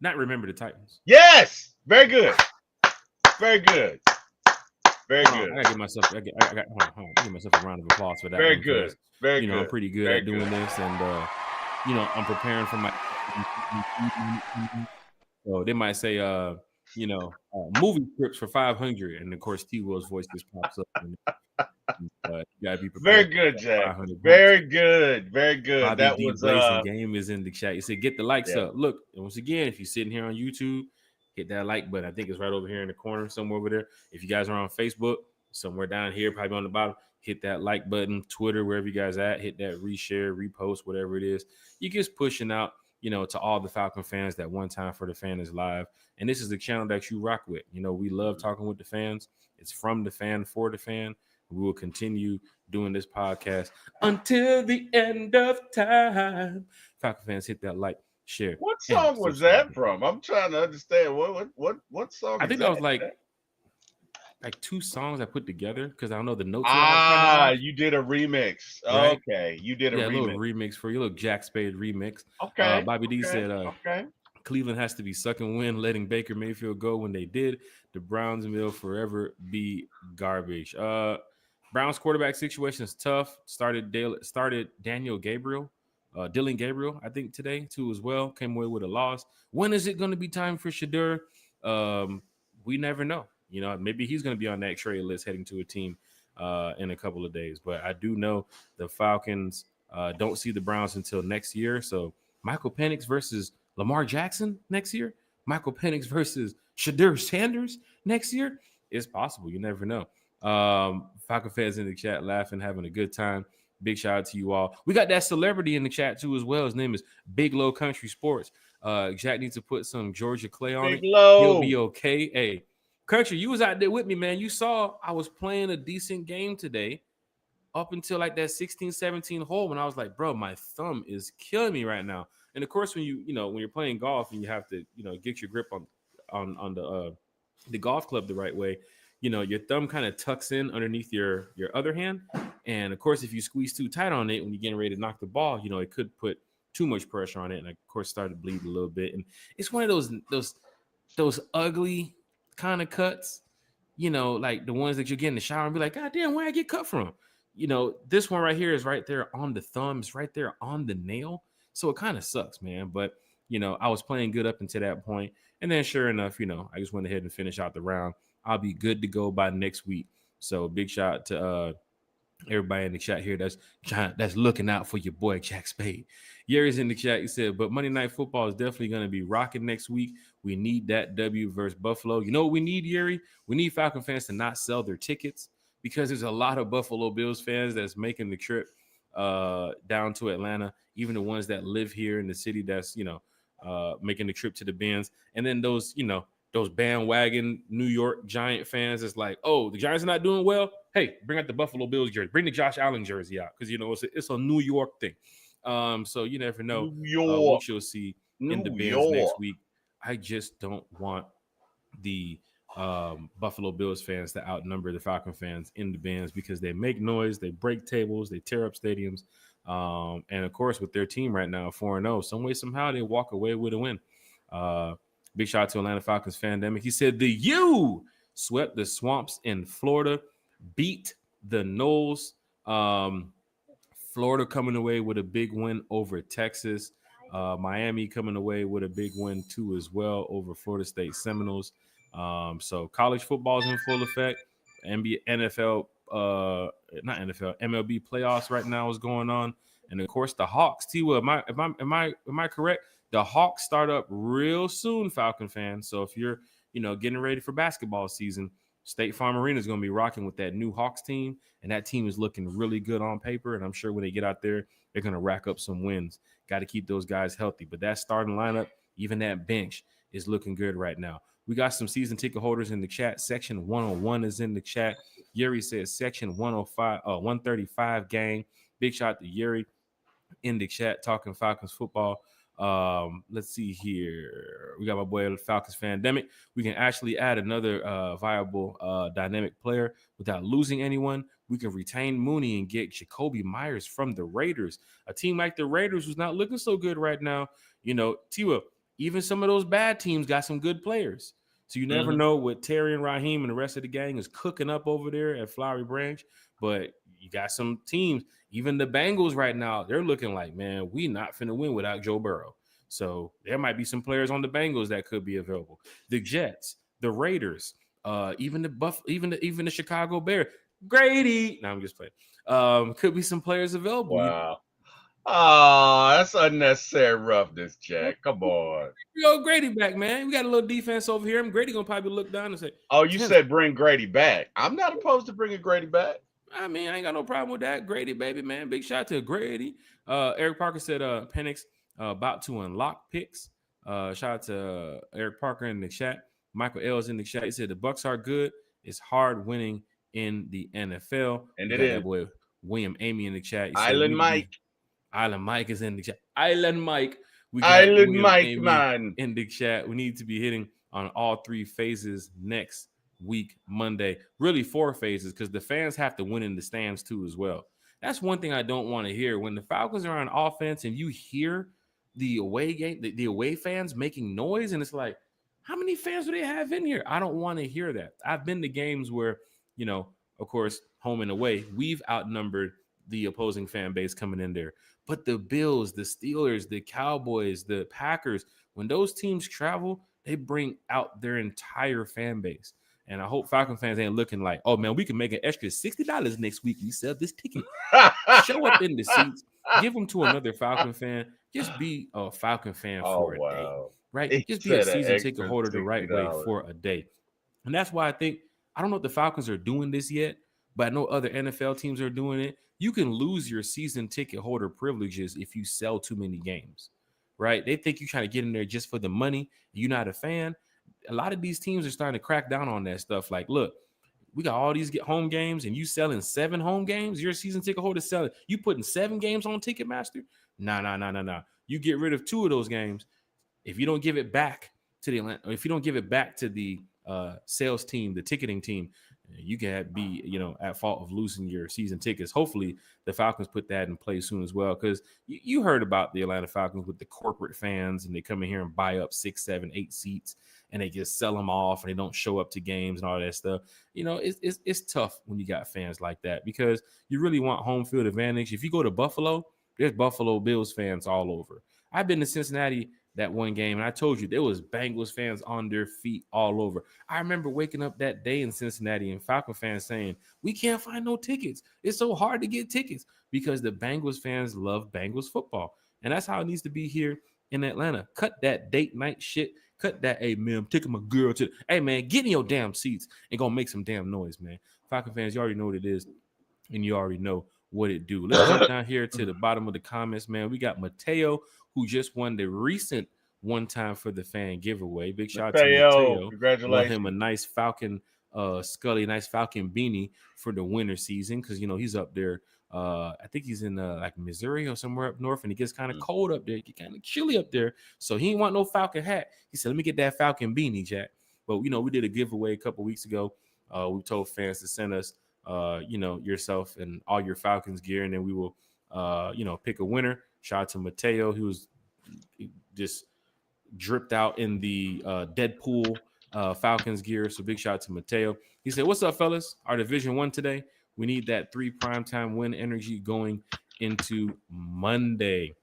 Not Remember the Titans. Yes. Very good. Very good. Very good. I gotta give myself. I give myself a round of applause for that. Very good. Very good. I'm pretty good at doing this, and I'm preparing for my. So they might say, movie scripts for 500, and of course T-Will's voice just pops up. You gotta be prepared. Very good, Jack. Very good. Very good. Bobby that D. was game is in the chat. You said get the likes up. Look, and once again, if you're sitting here on YouTube, hit that like button. I think it's right over here in the corner, somewhere over there. If you guys are on Facebook, somewhere down here, probably on the bottom, hit that like button. Twitter, wherever you guys at, hit that reshare, repost, whatever it is. You're just pushing out, to all the Falcon fans that One Time for the Fan is live. And this is the channel that you rock with. We love talking with the fans. It's from the fan for the fan. We will continue doing this podcast until the end of time. Falcon fans, hit that like, share. What song was that from? I'm trying to understand what song. I think that was like two songs I put together because I don't know the notes. You did a remix. Right? Okay, you did a remix. Little remix for you, little Jack Spade remix. Okay. Bobby D said, Cleveland has to be suck and win, letting Baker Mayfield go when they did. The Browns will forever be garbage. Browns quarterback situation is tough. Started Daniel Gabriel. Dylan Gabriel, I think, today, too, as well. Came away with a loss. When is it going to be time for Shadur? We never know. Maybe he's going to be on that trade list heading to a team in a couple of days. But I do know the Falcons don't see the Browns until next year. So Michael Penix versus Lamar Jackson next year. Michael Penix versus Shadur Sanders next year. It's possible. You never know. Falcon fans in the chat laughing, having a good time. Big shout out to you all. We got that celebrity in the chat too as well. His name is Big Low Country Sports. Jack needs to put some Georgia Clay on Big it. Low. He'll be okay. Hey, Country, you was out there with me, man. You saw I was playing a decent game today up until like that 16, 17 hole when I was like, bro, my thumb is killing me right now. And of course, when you're playing golf and you have to, get your grip on the golf club the right way, your thumb kind of tucks in underneath your other hand. And of course, if you squeeze too tight on it when you're getting ready to knock the ball, it could put too much pressure on it. And I, of course, started bleeding a little bit. And it's one of those ugly kind of cuts, like the ones that you get in the shower and be like, God damn, where I get cut from? This one right here is right there on the thumb. It's right there on the nail. So it kind of sucks, man. But, I was playing good up until that point. And then sure enough, I just went ahead and finished out the round. I'll be good to go by next week. So big shout out to everybody in the chat here that's looking out for your boy Jack Spade. Yuri's in the chat. He said, but Monday Night Football is definitely going to be rocking next week. We need that W versus Buffalo. You know what we need, Yuri? We need Falcon fans to not sell their tickets because there's a lot of Buffalo Bills fans that's making the trip down to Atlanta, even the ones that live here in the city that's, making the trip to the Benz. And then those those bandwagon New York Giant fans. It's like, oh, the Giants are not doing well. Hey, bring out the Buffalo Bills jersey. Bring the Josh Allen jersey out because, it's a New York thing. So you never know New what York. you'll see in the New bins next York. week. I just don't want the Buffalo Bills fans to outnumber the Falcon fans in the bins because they make noise, they break tables, they tear up stadiums. And of course, with their team right now, 4-0, some way, somehow they walk away with a win. Big shout out to Atlanta Falcons Fandemic. He said the U swept the Swamps in Florida, beat the Knowles. Florida coming away with a big win over Texas. Miami coming away with a big win too as well over Florida State Seminoles. So college football is in full effect. NBA, NFL, not NFL, MLB playoffs right now is going on, and of course the Hawks. T-Will, am I correct? The Hawks start up real soon, Falcon fans. So if you're getting ready for basketball season, State Farm Arena is going to be rocking with that new Hawks team, and that team is looking really good on paper. And I'm sure when they get out there, they're going to rack up some wins. Got to keep those guys healthy. But that starting lineup, even that bench, is looking good right now. We got some season ticket holders in the chat. Section 101 is in the chat. Yuri says Section 135 gang. Big shout out to Yuri in the chat talking Falcons football. Let's see here. We got my boy Falcons Fandemic. We can actually add another viable dynamic player without losing anyone. We can retain Mooney and get Jacoby Myers from the Raiders. A team like the Raiders who's not looking so good right now. T-Will, even some of those bad teams got some good players. So you never know what Terry and Raheem and the rest of the gang is cooking up over there at Flowery Branch. But you got some teams, even the Bengals right now, they're looking like, man, we not finna win without Joe Burrow. So there might be some players on the Bengals that could be available. The Jets, the Raiders, even the Chicago Bears. Grady. No, I'm just playing. Could be some players available. Wow. Oh, that's unnecessary roughness, Jack. Come on. We go Grady back, man. We got a little defense over here. Grady gonna probably look down and say, "Oh, you said bring Grady back." I'm not opposed to bringing Grady back. I mean, I ain't got no problem with that. Grady, baby, man. Big shout out to Grady. Eric Parker said Penix about to unlock picks. Shout out to Eric Parker in the chat. Michael L's in the chat. He said the Bucks are good. It's hard winning in the NFL. And it is. That boy William Amy in the chat. He Island Mike. Island Mike is in the chat. Island Mike. We got Island William Mike, Amy man, in the chat. We need to be hitting on all three phases next week, Monday. Really 4 phases because the fans have to win in the stands too as well. That's one thing I don't want to hear. When the Falcons are on offense and you hear the away game, the away fans making noise, and it's like, how many fans do they have in here? I don't want to hear that. I've been to games where, of course, home and away, we've outnumbered the opposing fan base coming in there. But the Bills, the Steelers, the Cowboys, the Packers, when those teams travel, they bring out their entire fan base. And I hope Falcon fans ain't looking like, oh, man, we can make an extra $60 next week. We sell this ticket. Show up in the seats. Give them to another Falcon fan. Just be a Falcon fan for a day, right? Just be a season ticket holder the right way for a day. And that's why I don't know if the Falcons are doing this yet, but I know other NFL teams are doing it. You can lose your season ticket holder privileges if you sell too many games, right? They think you're trying to get in there just for the money. You're not a fan. A lot of these teams are starting to crack down on that stuff. Like, look, we got all these home games and you selling 7 home games. You're a season ticket holder selling. You putting 7 games on Ticketmaster? Nah. You get rid of 2 of those games. If you don't give it back to the Atlanta, or if you don't give it back to the sales team, the ticketing team, you can be, at fault of losing your season tickets. Hopefully the Falcons put that in place soon as well. Because you heard about the Atlanta Falcons with the corporate fans, and they come in here and buy up 6, 7, 8 seats, and they just sell them off, and they don't show up to games and all that stuff. It's tough when you got fans like that because you really want home field advantage. If you go to Buffalo, there's Buffalo Bills fans all over. I've been to Cincinnati that one game, and I told you there was Bengals fans on their feet all over. I remember waking up that day in Cincinnati and Falcon fans saying, we can't find no tickets. It's so hard to get tickets because the Bengals fans love Bengals football. And that's how it needs to be here in Atlanta. Cut that date night shit. Cut that, hey, man, I'm taking my girl to, hey, man, get in your damn seats and go make some damn noise, man. Falcon fans, you already know what it is, and you already know what it do. Let's jump down here to the bottom of the comments, man. We got Mateo, who just won the recent one time for the fan giveaway. Big shout out to Mateo, Mateo. Won him a congratulations. nice Falcon Scully, nice Falcon beanie for the winter season because he's up there. I think he's in like Missouri or somewhere up north, and it gets kind of cold up there, get kind of chilly up there. So he didn't want no Falcon hat. He said, "Let me get that Falcon beanie, Jack." But we did a giveaway a couple weeks ago. We told fans to send us, yourself and all your Falcons gear, and then we will, pick a winner. Shout out to Mateo, who was just dripped out in the Deadpool Falcons gear. So big shout out to Mateo. He said, "What's up, fellas? Our division won today. We need that 3 primetime win energy going into Monday."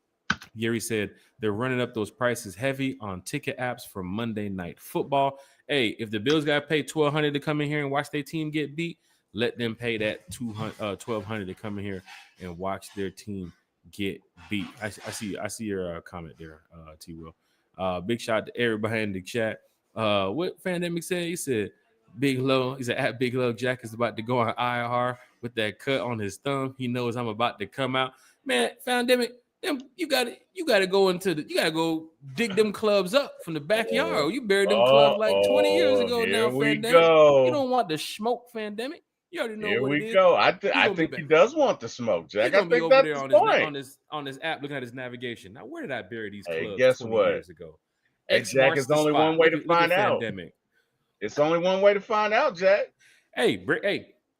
Gary said they're running up those prices heavy on ticket apps for Monday Night Football. Hey, if the Bills got to pay $1,200 to come in here and watch their team get beat, let them pay that $1,200 to come in here and watch their team get beat. I see your comment there, T. Will. Big shout out to everybody in the chat. What Fandemic said? He said Big Low. He said at Big Low Jack is about to go on IR with that cut on his thumb. He knows I'm about to come out. Man, Fandemic. You gotta go dig them clubs up from the backyard. You buried them clubs like 20 years ago now, Here we Fandemic. go. You don't want the smoke, Fandemic. You already know Here what we it is. go. I think he does want the smoke, Jack. He's gonna I be think over that's there the point. on his app looking at his navigation. Now, where did I bury these Hey, clubs guess 20 what? years ago? Hey, X Jack, marks it's the only spot. one way to Look at find out. Fandemic. It's only one way to find out, Jack. Hey,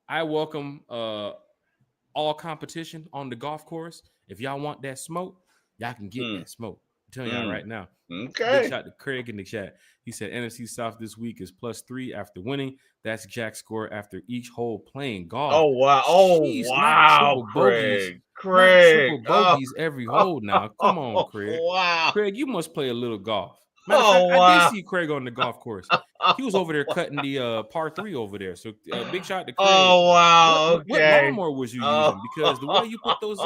I welcome all competition on the golf course. If y'all want that smoke, y'all can get that smoke. I'm telling y'all right now. Okay. Big shout to Craig in the chat. He said NFC South this week is +3 after winning. That's Jack's score after each hole playing golf. Oh wow! Jeez, not triple bogeys. Not triple bogeys every hole now. Come on, Craig. Wow. Craig, you must play a little golf. Matter of fact, I did see Craig on the golf course. He was over there cutting the par 3 over there. So big shout to Craig. Oh wow! What lawnmower was you using? Because the way you put those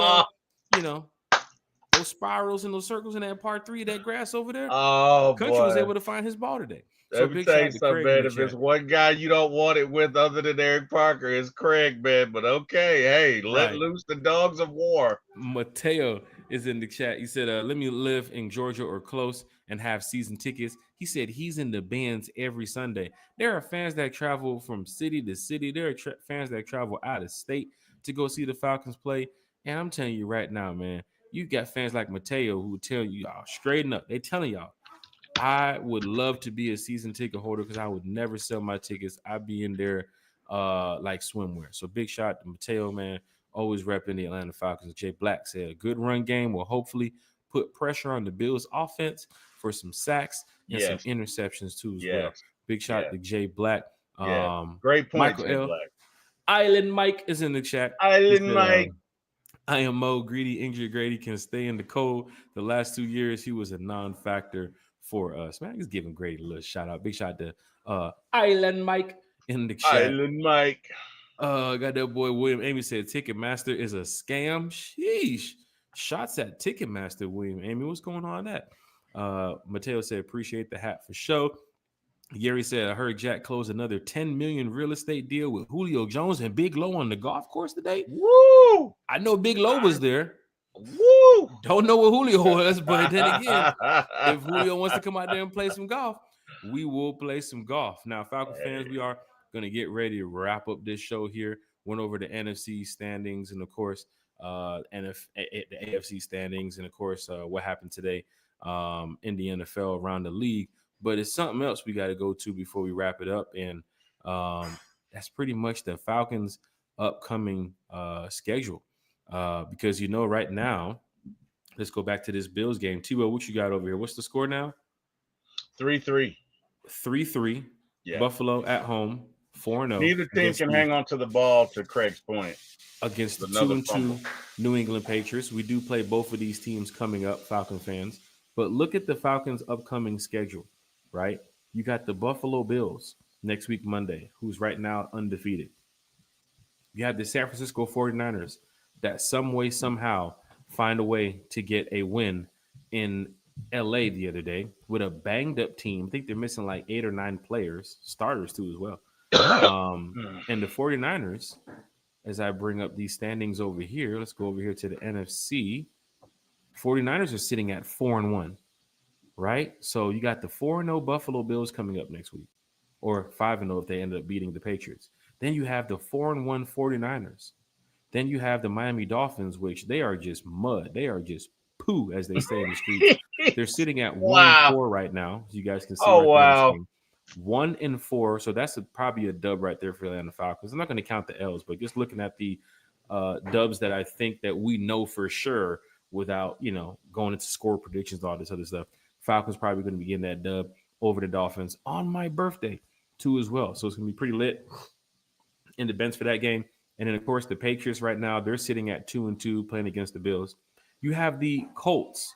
those spirals and those circles in that par 3, that grass over there, Country was able to find his ball today. So Let me tell you something, man. If there's one guy you don't want it with other than Eric Parker, it's Craig, man. But okay, hey, let loose the dogs of war. Mateo is in the chat. He said, let me live in Georgia or close and have season tickets. He said he's in the bands every Sunday. There are fans that travel from city to city. There are fans that travel out of state to go see the Falcons play. And I'm telling you right now, man, you got fans like Mateo who tell you, y'all, straighten up. They telling y'all, I would love to be a season ticket holder because I would never sell my tickets. I'd be in there like swimwear. So big shout out to Mateo, man. Always repping the Atlanta Falcons. Jay Black said a good run game will hopefully put pressure on the Bills offense for some sacks and some interceptions too as well. Big shout out to Jay Black. Great point, Michael Jay L. Black. Island Mike is in the chat. Island Mike. I am Mo Greedy. Injured Grady can stay in the cold. The last 2 years, he was a non-factor for us. Man, he's giving Grady a little shout out. Big shout out to Island Mike in the chat. Island Mike. Got that boy William Amy said Ticketmaster is a scam. Sheesh. Shots at Ticketmaster, William Amy. What's going on that? Mateo said, appreciate the hat for show. Gary said, I heard Jack close another $10 million real estate deal with Julio Jones and Big Low on the golf course today. Woo! I know Big Low was there. Woo! Don't know what Julio was, but then again, if Julio wants to come out there and play some golf, we will play some golf. Now, Falcon fans, we are going to get ready to wrap up this show here. Went over the NFC standings and, of course, the AFC standings and, of course, what happened today in the NFL around the league. But it's something else we got to go to before we wrap it up. And that's pretty much the Falcons' upcoming schedule. Because, right now, let's go back to this Bills game. T-Will, what you got over here? What's the score now? 3-3. 3-3. Yeah. Buffalo at home, 4-0. Neither team can hang on to the ball, to Craig's point. Against the 2-2 New England Patriots. We do play both of these teams coming up, Falcon fans. But look at the Falcons' upcoming schedule, right? You got the Buffalo Bills next week, Monday, who's right now undefeated. You have the San Francisco 49ers that some way, somehow find a way to get a win in LA the other day with a banged up team. I think they're missing like 8 or 9 players, starters too as well. And the 49ers, as I bring up these standings over here, let's go over here to the NFC. 49ers are sitting at 4-1. right? So you got the 4-0 Buffalo Bills coming up next week, or 5-0 if they end up beating the Patriots. Then you have the 4-1 49ers. Then you have the Miami Dolphins, which they are just mud. They are just poo, as they say in the streets. They're sitting at one and Wow. four right now. As you guys can see Oh, right there on the wow. screen. 1-4. So that's probably a dub right there for the Atlanta Falcons. I'm not going to count the L's, but just looking at the dubs that I think that we know for sure without, going into score predictions and all this other stuff. Falcons probably going to be getting that dub over the Dolphins on my birthday too as well. So it's going to be pretty lit in the bench for that game. And then, of course, the Patriots right now, they're sitting at 2-2 playing against the Bills. You have the Colts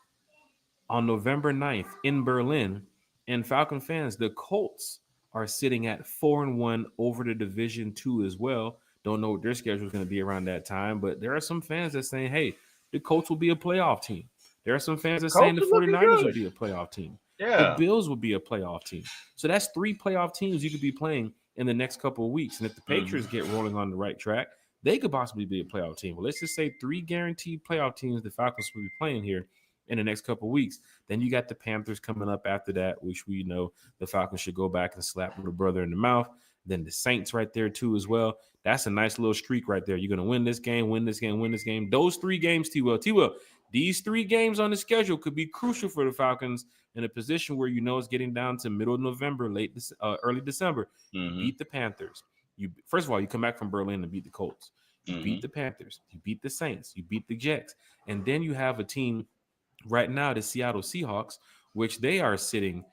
on November 9th in Berlin. And Falcon fans, the Colts are sitting at 4-1 over the Division 2 as well. Don't know what their schedule is going to be around that time, but there are some fans that saying, hey, the Colts will be a playoff team. There are some fans that saying Colts the are looking 49ers will good. be a playoff team. The Yeah. Bills will be a playoff team. So that's 3 playoff teams you could be playing in the next couple of weeks. And if the Patriots get rolling on the right track, they could possibly be a playoff team. Well, let's just say 3 guaranteed playoff teams the Falcons will be playing here in the next couple of weeks. Then you got the Panthers coming up after that, which we know the Falcons should go back and slap little brother in the mouth. Then the Saints right there too as well. That's a nice little streak right there. You're going to win this game, win this game, win this game. Those 3 games, T-Will. These 3 games on the schedule could be crucial for the Falcons in a position where it's getting down to middle of November, early December. You beat the Panthers. First of all, you come back from Berlin and beat the Colts. You beat the Panthers. You beat the Saints. You beat the Jets. And then you have a team right now, the Seattle Seahawks, which they are sitting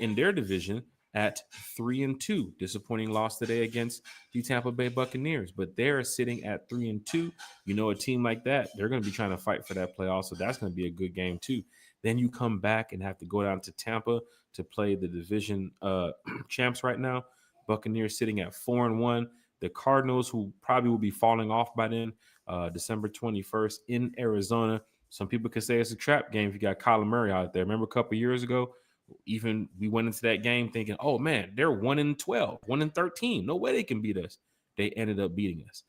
in their division at 3-2. Disappointing loss today against the Tampa Bay Buccaneers, but they're sitting at 3-2. A team like that, they're going to be trying to fight for that playoff, so that's going to be a good game too. Then you come back and have to go down to Tampa to play the division champs right now. Buccaneers sitting at 4-1. The Cardinals, who probably will be falling off by then, December 21st in Arizona. Some people could say it's a trap game if you got Kyler Murray out there. Remember a couple years ago, even we went into that game thinking, oh man, they're 1-12, 1-13. No way they can beat us. They ended up beating us.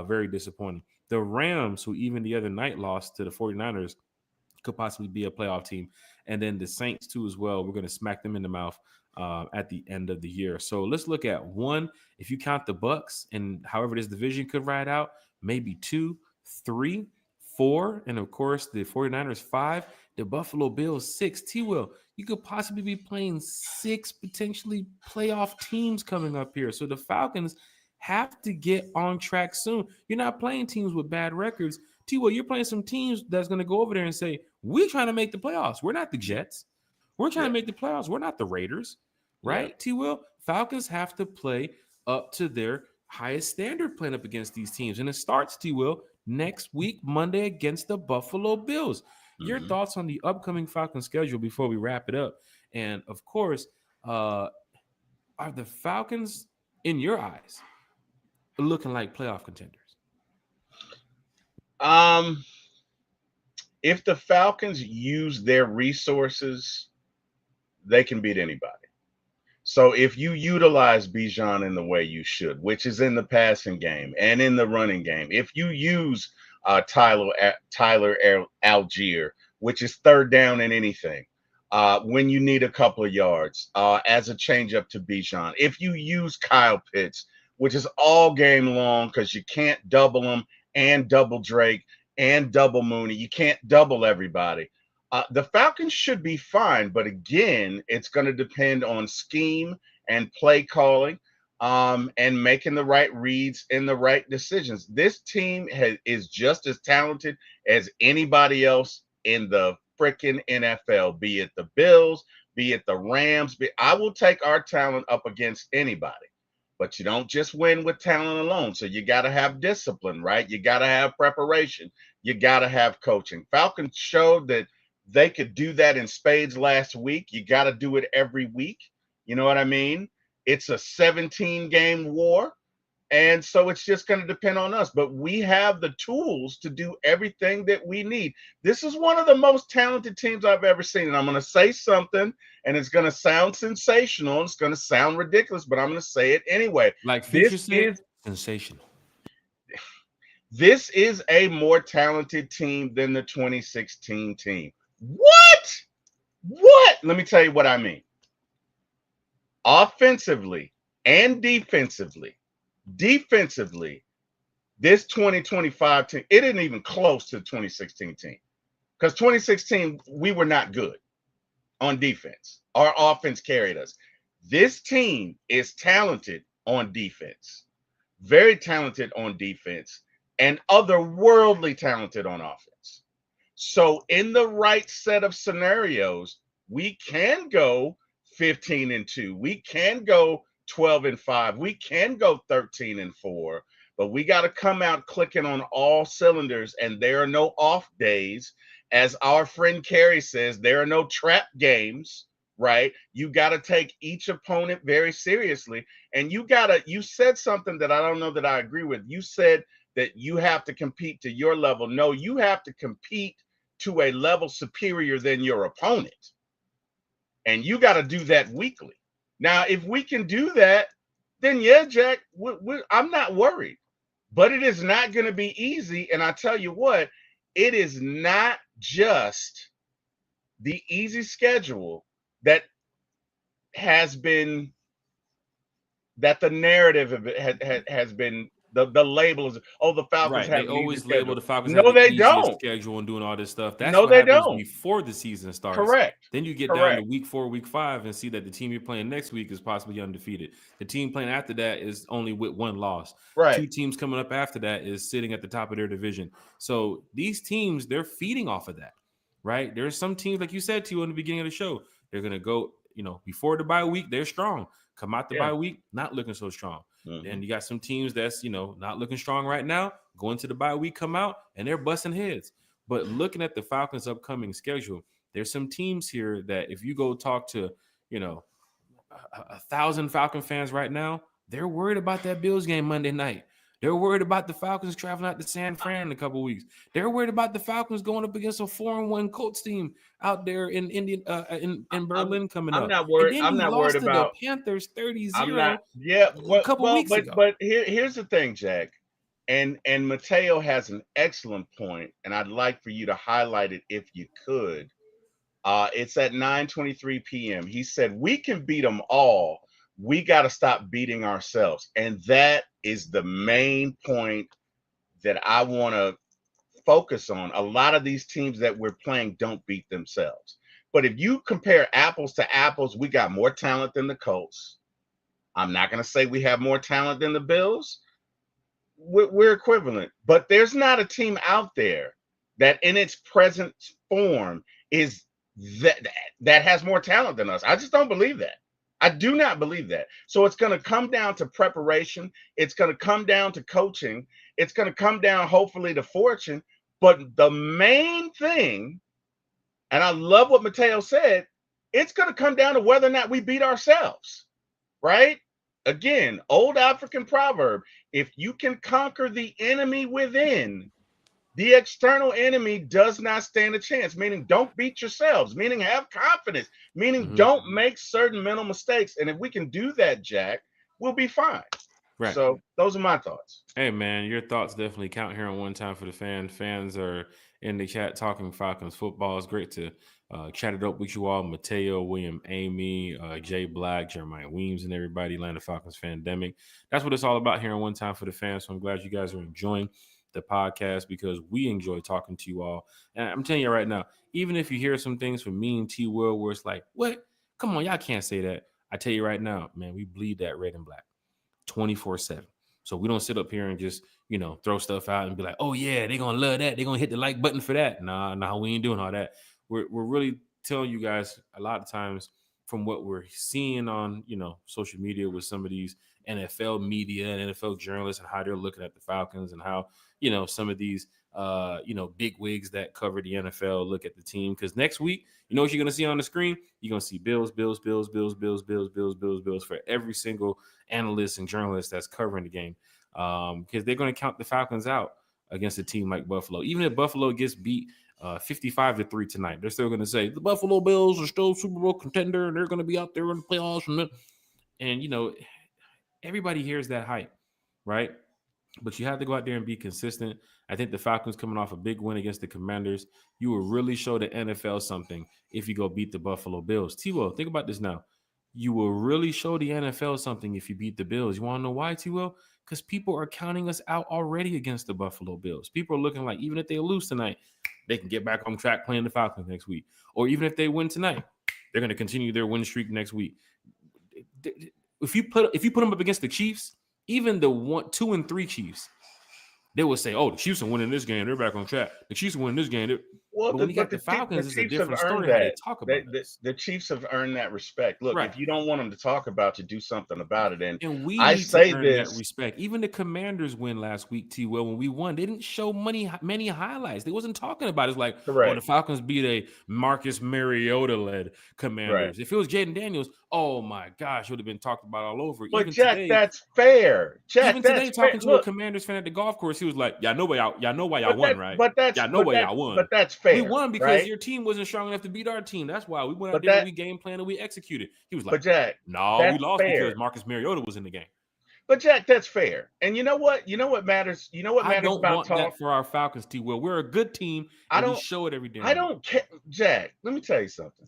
Very disappointing. The Rams, who even the other night lost to the 49ers, could possibly be a playoff team. And then the Saints too as well. We're going to smack them in the mouth at the end of the year. So let's look at 1. If you count the Bucks and however this division could ride out, maybe 2, 3, 4, and of course the 49ers 5, the Buffalo Bills 6. T-Will, you could possibly be playing 6 potentially playoff teams coming up here. So the Falcons have to get on track soon. You're not playing teams with bad records. T-Will, you're playing some teams that's going to go over there and say, we're trying to make the playoffs. We're not the Jets. We're trying to make the playoffs. We're not the Raiders, right? T-Will, Falcons have to play up to their highest standard playing up against these teams. And it starts, T-Will, next week, Monday, against the Buffalo Bills. Your thoughts on the upcoming Falcon schedule before we wrap it up? And, of course, are the Falcons, in your eyes, looking like playoff contenders? If the Falcons use their resources, they can beat anybody. So if you utilize Bijan in the way you should, which is in the passing game and in the running game, if you use Tyler Algier, which is third down in anything, when you need a couple of yards, as a changeup to Bijan, if you use Kyle Pitts, which is all game long because you can't double them and double Drake and double Mooney, you can't double everybody. The Falcons should be fine, but again, it's going to depend on scheme and play calling, and making the right reads and the right decisions. This team is just as talented as anybody else in the freaking NFL, be it the Bills, be it the Rams. I will take our talent up against anybody. But you don't just win with talent alone. So you got to have discipline, right? You got to have preparation. You got to have coaching. Falcons showed that they could do that in spades last week. You got to do it every week. You know what I mean? It's a 17-game war. And so it's just going to depend on us. But we have the tools to do everything that we need. This is one of the most talented teams I've ever seen. And I'm going to say something, and it's going to sound sensational. It's going to sound ridiculous, but I'm going to say it anyway. Like Future said, sensational. This is a more talented team than the 2016 team. What? What? Let me tell you what I mean. Offensively and defensively. Defensively, this 2025 team, it isn't even close to the 2016 team. Because 2016, we were not good on defense. Our offense carried us. This team is talented on defense, very talented on defense, and otherworldly talented on offense. So, in the right set of scenarios, we can go 15-2. We can go 12-5. We can go 13-4. But we got to come out clicking on all cylinders, and there are no off days. As our friend Kerry says, there are no trap games, right? You got to take each opponent very seriously. And you said something that I don't know that I agree with. You said that you have to compete to your level. No, you have to compete to a level superior than your opponent. And you got to do that weekly. Now, if we can do that, then yeah, Jack, I'm not worried. But it is not going to be easy. And I tell you what, it is not just the easy schedule that has been, that the narrative of it has been, the label is, oh, the Falcons Right. They have an easy always label schedule. the Falcons have No, the they easiest don't. schedule and doing all this stuff. That's No, what they happens don't. before the season starts. Correct. Then you get down to Correct. week 4, week 5, and see that the team you're playing next week is possibly undefeated. The team playing after that is only with 1 loss. Right. 2 teams coming up after that is sitting at the top of their division. So these teams, they're feeding off of that, right? There's some teams, like you said to you in the beginning of the show, they're going to go, before the bye week, they're strong. Come out the Yeah. bye week, not looking so strong. Mhm. And you got some teams that's, not looking strong right now, going to the bye week, come out, and they're busting heads. But looking at the Falcons' upcoming schedule, there's some teams here that if you go talk to, 1,000 Falcon fans right now, they're worried about that Bills game Monday night. They're worried about the Falcons traveling out to San Fran in a couple weeks. They're worried about the Falcons going up against a 4-1 Colts team out there in Berlin coming I'm up. not And worried. then I'm you not worried lost to the about. Panthers I'm not. 30-0 Yeah. a couple Well, weeks ago. but here's the thing, Jack, and Mateo has an excellent point, and I'd like for you to highlight it if you could. It's at 9:23 p.m. He said we can beat them all. We got to stop beating ourselves, and that is the main point that I want to focus on. A lot of these teams that we're playing don't beat themselves. But if you compare apples to apples, we got more talent than the Colts. I'm not going to say we have more talent than the Bills. We're equivalent, but there's not a team out there that in its present form is that that has more talent than us. I just don't believe that. I do not believe that. So it's going to come down to preparation. It's going to come down to coaching. It's going to come down, hopefully, to fortune. But the main thing, and I love what Mateo said, it's going to come down to whether or not we beat ourselves, right? Again, old African proverb, if you can conquer the enemy within, the external enemy does not stand a chance, meaning don't beat yourselves, meaning have confidence, meaning don't make certain mental mistakes. And if we can do that, Jack, we'll be fine. Right. So those are my thoughts. Hey, man, your thoughts definitely count here on One Time for the Fan. Fans are in the chat talking Falcons football. It's great to chat it up with you all. Mateo, William, Amy, Jay Black, Jeremiah Weems, and everybody, Atlanta Falcons Fandemic. That's what it's all about here on One Time for the Fan. So I'm glad you guys are enjoying the podcast because we enjoy talking to you all. And I'm telling you right now, even if you hear some things from me and T Will where it's like, what? Come on, y'all can't say that. I tell you right now, man, we bleed that red and black 24/7. So we don't sit up here and just, throw stuff out and be like, oh, yeah, they're going to love that. They're going to hit the like button for that. Nah, we ain't doing all that. We're really telling you guys a lot of times from what we're seeing on, social media with some of these NFL media and NFL journalists and how they're looking at the Falcons and how, some of these, big wigs that cover the NFL look at the team. Because next week, you know what you're going to see on the screen? You're going to see Bills for every single analyst and journalist that's covering the game. Because they're going to count the Falcons out against a team like Buffalo. Even if Buffalo gets beat 55-3 tonight, they're still going to say the Buffalo Bills are still Super Bowl contender and they're going to be out there in the playoffs. And everybody hears that hype, right? but you have to go out there and be consistent. I think the Falcons coming off a big win against the Commanders, you will really show the NFL something if you go beat the Buffalo Bills. T-Will, think about this now. You will really show the NFL something if you beat the Bills. You want to know why, T-Will? Because people are counting us out already against the Buffalo Bills. People are looking like even if they lose tonight, they can get back on track playing the Falcons next week. Or even if they win tonight, they're going to continue their win streak next week. If you put them up against the Chiefs, even the 1, 2, and 3 Chiefs, they will say, "Oh, the Chiefs are winning this game. They're back on track. The Chiefs are winning this game." But when you got the Falcons, it's a Chiefs have different earned story how they that. talk about us. The Chiefs have earned that respect. Look, Right. if you don't want them to talk about you, do something about it. And we I need say to earn this. that respect. Even the Commanders win last week, T-Well, when we won, they didn't show many highlights. They wasn't talking about it. It's like, Correct. the Falcons beat a Marcus Mariota-led Commanders. Right. If it was Jaden Daniels, oh my gosh, it would have been talked about all over. But Even Jack, today, that's fair. Jack, even that's today, talking fair. to a Commanders fan at the golf course, he was like, "Y'all know why y'all won, right? But that's Y'all know why y'all won. But that's fair. We won because right? your team wasn't strong enough to beat our team. That's why we went out But there and we game planned and we executed." He was like, But Jack, "No, we that's lost fair. because Marcus Mariota was in the game." But Jack, that's fair. And you know what? You know what matters? You know what I matters don't about want talk? that for our Falcons, T. Well, we're a good team and we show it every day. I don't care. Jack, let me tell you something.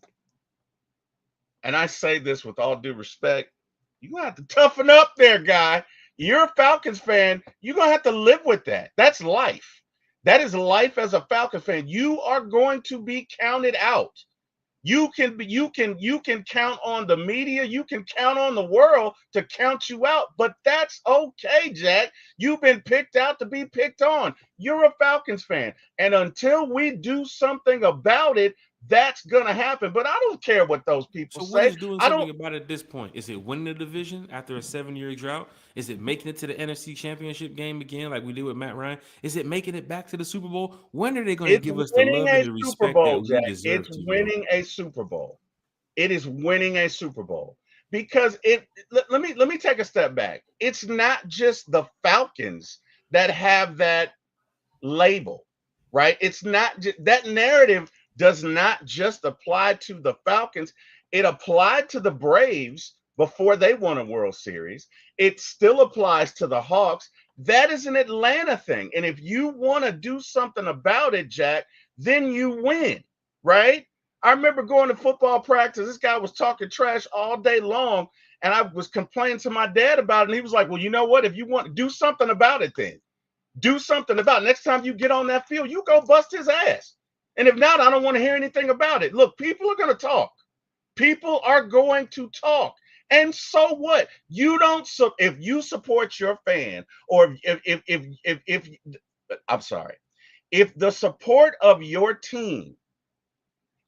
And I say this with all due respect. You're going to have to toughen up there, guy. You're a Falcons fan. You're going to have to live with that. That's life. That is life as a Falcons fan. You are going to be counted out. You can count on the media, you can count on the world to count you out, but that's okay, Jack. You've been picked out to be picked on. You're a Falcons fan, and until we do something about it, that's gonna happen. But I don't care what those people So say. what is doing something about it at this point? Is it winning the division after a 7-year drought? Is it making it to the NFC Championship game again, like we did with Matt Ryan? Is it making it back to the Super Bowl? When are they going to give us the love and the respect that we deserve? It's winning a Super Bowl. It is winning a Super Bowl because let me take a step back. It's not just the Falcons that have that label, right? It's not that narrative does not just apply to the Falcons. It applied to the Braves before they won a World Series. It still applies to the Hawks. That is an Atlanta thing. And if you want to do something about it, Jack, then you win, right? I remember going to football practice. This guy was talking trash all day long. And I was complaining to my dad about it. And he was like, well, you know what? If you want to do something about it, then do something about it. Next time you get on that field, you go bust his ass. And if not, I don't want to hear anything about it. Look, people are going to talk. People are going to talk. And so what? You don't. So if you support your fan, or if I'm sorry, if the support of your team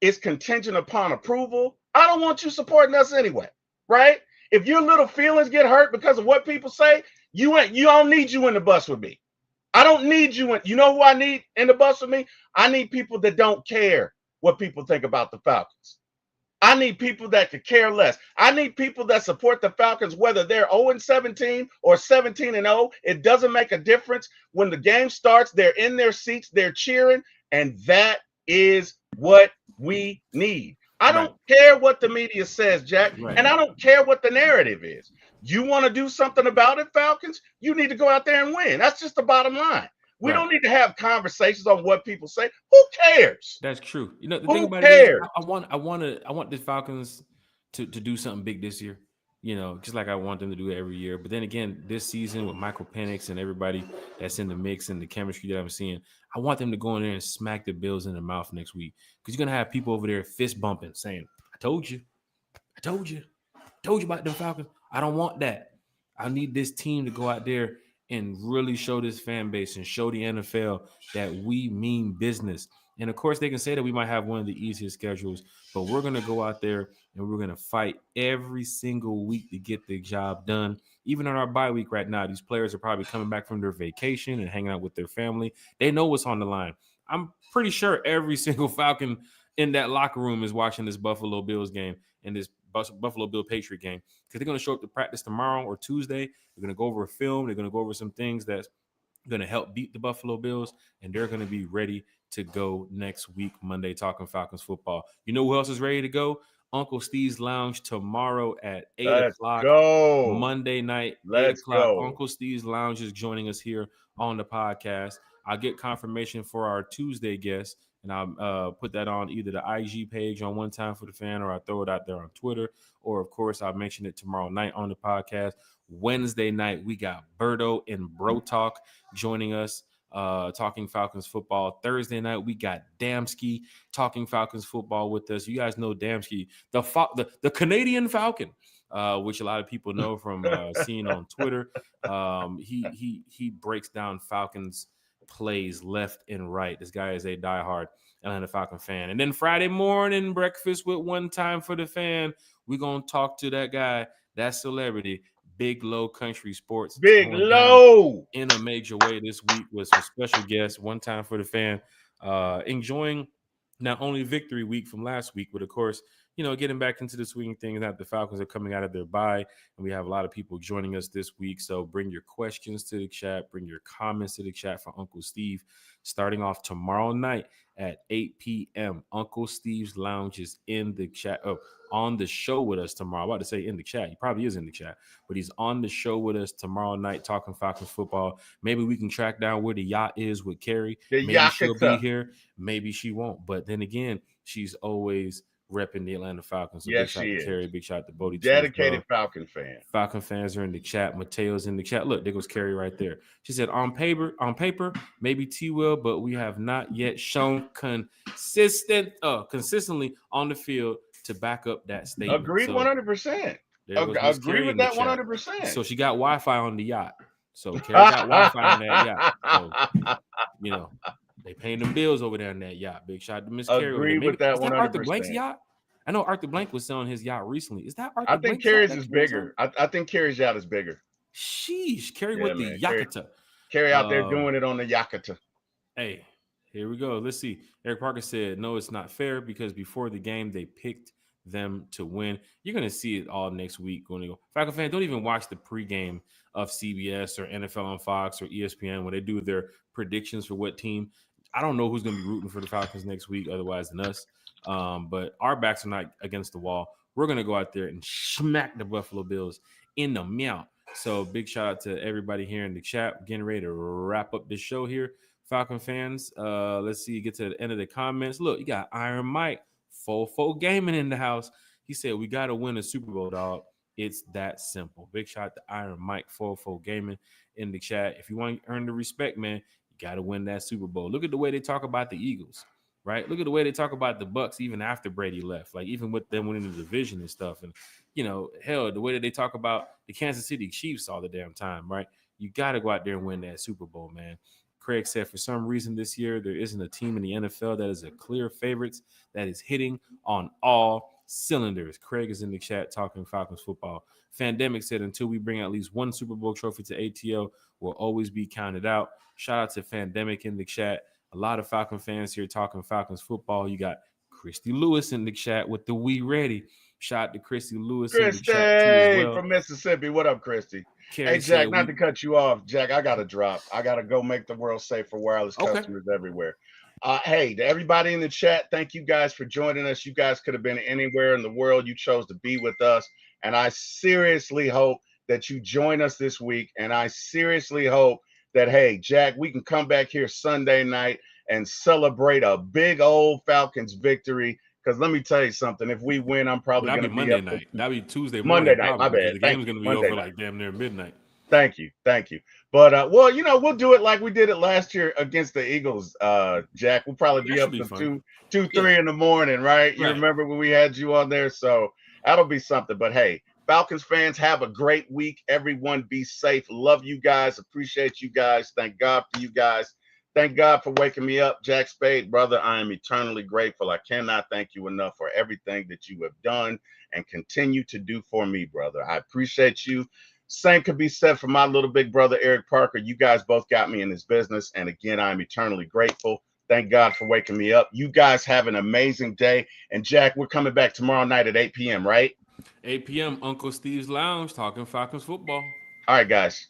is contingent upon approval, I don't want you supporting us anyway, right? If your little feelings get hurt because of what people say, you don't need you in the bus with me. I don't need you in. You know who I need in the bus with me? I need people that don't care what people think about the Falcons. I need people that could care less. I need people that support the Falcons, whether they're 0-17 or 17-0. It doesn't make a difference. When the game starts, they're in their seats, they're cheering, and that is what we need. I don't care what the media says, Jack, and I don't care what the narrative is. You want to do something about it, Falcons? You need to go out there and win. That's just the bottom line. We don't need to have conversations on what people say. Who cares? That's true. You know, the Who thing about cares? it is, I want the Falcons to do something big this year. You know, just like I want them to do it every year. But then again, this season with Michael Penix and everybody that's in the mix and the chemistry that I'm seeing, I want them to go in there and smack the Bills in the mouth next week. Because you're going to have people over there fist bumping, saying, I told you about them Falcons. I don't want that. I need this team to go out there and really show this fan base and show the NFL that we mean business. And of course, they can say that we might have one of the easiest schedules, but we're going to go out there and we're going to fight every single week to get the job done. Even on our bye week right now, these players are probably coming back from their vacation and hanging out with their family. They know what's on the line. I'm pretty sure every single Falcon in that locker room is watching this Buffalo Bills game and this Buffalo Bill Patriot game, because they're going to show up to practice tomorrow or Tuesday. They're going to go over a film. They're going to go over some things that's going to help beat the Buffalo Bills, and they're going to be ready to go next week, Monday, talking Falcons football. You know who else is ready to go? Uncle Steve's Lounge tomorrow at 8 Let's o'clock. go. Monday night, 8 Let's o'clock. go. Uncle Steve's Lounge is joining us here on the podcast. I'll get confirmation for our Tuesday guest, and I'll put that on either the IG page on One Time for the Fan, or I'll throw it out there on Twitter, or of course I'll mention it tomorrow night on the podcast. Wednesday night, we got Berto and Bro Talk joining us, talking Falcons football. Thursday night, we got Damsky talking Falcons football with us. You guys know Damsky, the Canadian Falcon, which a lot of people know from seeing on Twitter. He breaks down Falcons plays left and right. This guy is a diehard Atlanta Falcon fan. And then Friday morning breakfast with One Time for the Fan, we're gonna talk to that guy, that celebrity, Big Low Country Sports. Big Low in a major way this week with some special guests. One Time for the Fan, enjoying not only victory week from last week, but of course, getting back into the swing of things. Now the Falcons are coming out of their bye, and we have a lot of people joining us this week. So bring your questions to the chat, bring your comments to the chat for Uncle Steve. Starting off tomorrow night at 8 p.m. Uncle Steve's Lounge is in the chat, on the show with us tomorrow. I'm about to say in the chat. He probably is in the chat, but he's on the show with us tomorrow night talking Falcons football. Maybe we can track down where the yacht is with Carrie. Maybe she'll be here. Maybe she won't. But then again, she's always repping the Atlanta Falcons. So yes, big shout to Carrie, big shout to Bodie. Dedicated Falcon fan. Falcon fans are in the chat. Mateo's in the chat. Look, there goes Carrie right there. She said, on paper, maybe T will, but we have not yet shown consistently on the field to back up that statement. Agreed 100%. Agree with that 100%. So she got Wi-Fi on the yacht. So Carrie got Wi-Fi on that yacht. So, they paying them bills over there on that yacht. Big shout out to Miss Carrie. Agree with that 100%. Is that Arthur Blank's yacht? I know Arthur Blank was selling his yacht recently. Is that Arthur I think Blank's Carrie's is bigger. I think Carrie's yacht is bigger. Sheesh. Carrie with the Yakata. Carrie out there doing it on the Yakata. Hey, here we go. Let's see. Eric Parker said, no, it's not fair because before the game, they picked them to win. You're going to see it all next week. Falcon fans, don't even watch the pregame of CBS or NFL on Fox or ESPN when they do their predictions for what team. I don't know who's going to be rooting for the Falcons next week otherwise than us. But our backs are not against the wall. We're going to go out there and smack the Buffalo Bills in the meow. So big shout out to everybody here in the chat. Getting ready to wrap up this show here. Falcon fans, let's see, get to the end of the comments. Look, you got Iron Mike, Fofo Gaming in the house. He said, we got to win a Super Bowl, dog. It's that simple. Big shout out to Iron Mike, Fofo Gaming in the chat. If you want to earn the respect, man, you got to win that Super Bowl. Look at the way they talk about the Eagles, right? Look at the way they talk about the Bucks even after Brady left, like even with them winning the division and stuff. And, hell, the way that they talk about the Kansas City Chiefs all the damn time, right? You got to go out there and win that Super Bowl, man. Craig said, for some reason this year, there isn't a team in the NFL that is a clear favorites that is hitting on all cylinders. Craig is in the chat talking Falcons football. Fandemic said, until we bring at least one Super Bowl trophy to ATL, we'll always be counted out. Shout out to Fandemic in the chat. A lot of Falcon fans here talking Falcons football. You got Christy Lewis in the chat with the We Ready. Shout out to Christy Lewis in the chat too as well. From Mississippi. What up, Christy? Hey, Jack, not to cut you off. Jack, I got to drop. I got to go make the world safe for wireless customers everywhere. Hey, to everybody in the chat, thank you guys for joining us. You guys could have been anywhere in the world. You chose to be with us. And I seriously hope that you join us this week. And I seriously hope that, hey, Jack, we can come back here Sunday night and celebrate a big old Falcons victory. Because let me tell you something. If we win, I'm probably going to be Monday night. That'd be Tuesday Monday morning. Night. My bad. The game's going to be over like damn near midnight. Thank you. But we'll do it like we did it last year against the Eagles. Jack, we'll probably be up to 3 in the morning, right? You remember when we had you on there? So that'll be something. But hey, Falcons fans, have a great week. Everyone be safe. Love you guys. Appreciate you guys. Thank God for you guys. Thank God for waking me up. Jack Spade, brother, I am eternally grateful. I cannot thank you enough for everything that you have done and continue to do for me, brother. I appreciate you. Same could be said for my little big brother, Eric Parker. You guys both got me in this business. And again, I'm eternally grateful. Thank God for waking me up. You guys have an amazing day. And Jack, we're coming back tomorrow night at 8 p.m., right? 8 p.m., Uncle Steve's Lounge, talking Falcons football. All right, guys.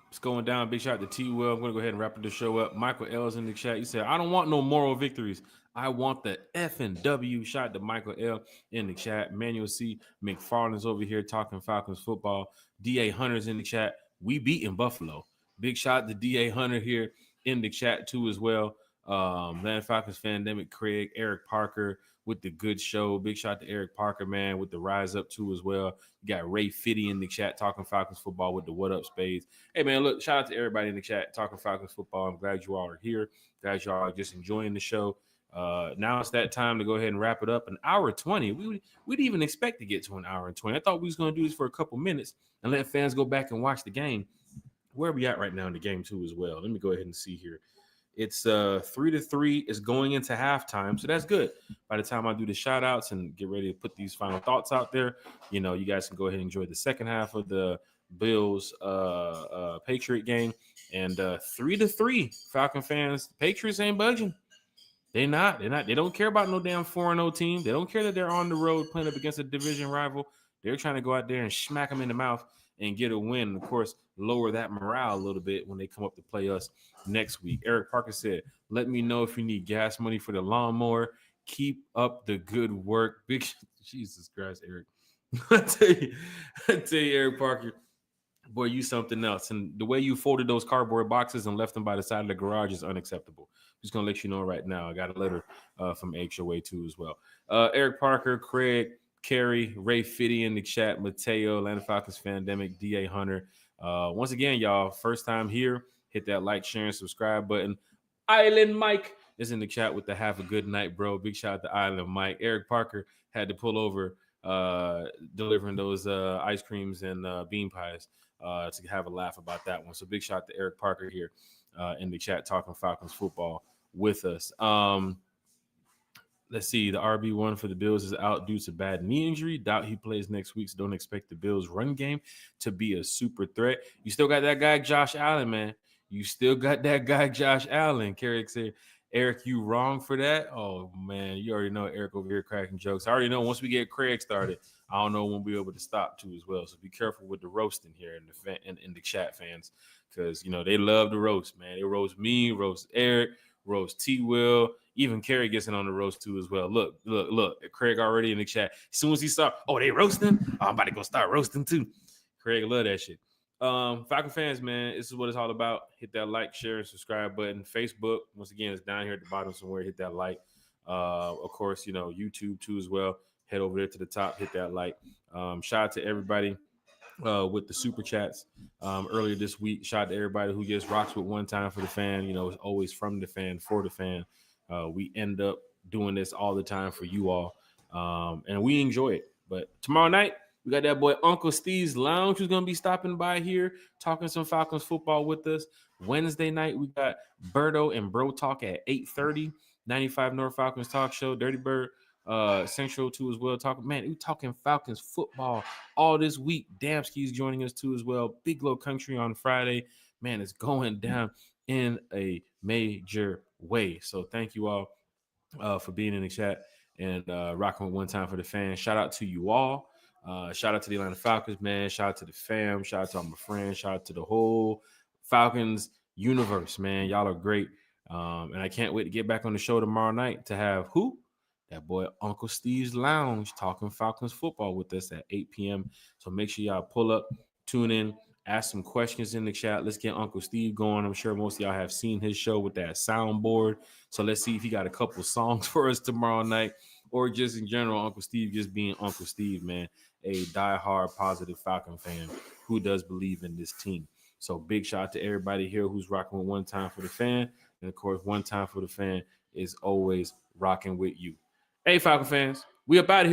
It's going down. Big shout out to T. Will. I'm going to go ahead and wrap the show up. Michael L's in the chat. He said, I don't want no moral victories. I want the F and W. Shout out to Michael L in the chat. Manuel C. McFarland's over here talking Falcons football. DA Hunter's in the chat. We beating Buffalo. Big shout out to DA Hunter here in the chat too as well. Atlanta Falcons Fandemic, Craig, Eric Parker with the good show. Big shout out to Eric Parker, man, with the rise up too as well. You got Ray Fitty in the chat talking Falcons football with the what up spades. Hey man, look, shout out to everybody in the chat talking Falcons football. I'm glad you all are here. Glad you all are just enjoying the show. Now it's that time to go ahead and wrap it up. An hour 20. We didn't even expect to get to an hour and 20. I thought we was going to do this for a couple minutes and let fans go back and watch the game. Where are we at right now in the game too as well? Let me go ahead and see here. It's 3-3. It's going into halftime, so that's good. By the time I do the shout outs and get ready to put these final thoughts out there, you know, you guys can go ahead and enjoy the second half of the Bills Patriot game. And 3-3, Falcon fans. Patriots ain't budging. They don't care about no damn 4-0 team. They don't care that they're on the road playing up against a division rival. They're trying to go out there and smack them in the mouth and get a win. And of course, lower that morale a little bit when they come up to play us next week. Eric Parker said, let me know if you need gas money for the lawnmower. Keep up the good work. Big Jesus Christ, Eric. I tell you, Eric Parker, boy, you something else. And the way you folded those cardboard boxes and left them by the side of the garage is unacceptable. Just going to let you know right now. I got a letter from HOA too as well. Eric Parker, Craig, Kerry, Ray Fitty in the chat, Mateo, Atlanta Falcons Fandemic, DA Hunter. Once again, y'all, first time here, hit that like, share, and subscribe button. Island Mike is in the chat with the have a good night, bro. Big shout out to Island Mike. Eric Parker had to pull over delivering those ice creams and bean pies to have a laugh about that one. So big shout out to Eric Parker here in the chat talking Falcons football with us. Let's see. The RB1 for the Bills is out due to bad knee injury. Doubt he plays next week, so don't expect the Bills run game to be a super threat. You still got that guy, Josh Allen, man. You still got that guy, Josh Allen. Carrick said, Eric, you wrong for that? Oh, man, you already know Eric over here cracking jokes. I already know once we get Craig started, I don't know when we'll be able to stop too as well. So be careful with the roasting here in the chat, fans, because, you know, they love the roast, man. They roast me, roast Eric, roast T-Will. Even Kerry gets in on the roast too as well. Look. Craig already in the chat. As soon as he saw, they roasting? Oh, I'm about to go start roasting too. Craig love that shit. Falcon fans, man, this is what it's all about. Hit that like, share, and subscribe button. Facebook, once again, it's down here at the bottom somewhere. Hit that like. Of course, you know, YouTube too as well. Head over there to the top, hit that like. Shout out to everybody with the super chats earlier this week. Shout out to everybody who just rocks with one time for the fan. You know, it's always from the fan, for the fan. We end up doing this all the time for you all, and we enjoy it. But tomorrow night, we got that boy Uncle Steve's Lounge who's going to be stopping by here, talking some Falcons football with us. Wednesday night, we got Berto and Bro Talk at 8:30, 95 North Falcons Talk Show, Dirty Bird Central too as well. We talking Falcons football all this week. Damski's joining us too as well. Big Low Country on Friday. Man, it's going down in a major way. So thank you all for being in the chat and rocking with one time for the fans. Shout out to you all. Shout out to the Atlanta Falcons, man. Shout out to the fam. Shout out to all my friends. Shout out to the whole Falcons universe, man. Y'all are great. And I can't wait to get back on the show tomorrow night to have who? That boy Uncle Steve's Lounge talking Falcons football with us at 8 p.m. So make sure y'all pull up, tune in, ask some questions in the chat. Let's get Uncle Steve going. I'm sure most of y'all have seen his show with that soundboard. So let's see if he got a couple songs for us tomorrow night, or just in general, Uncle Steve just being Uncle Steve, man, a diehard positive Falcon fan who does believe in this team. So big shout out to everybody here who's rocking with one time for the fan. And of course, one time for the fan is always rocking with you. Hey, Falcon fans, we up out of here.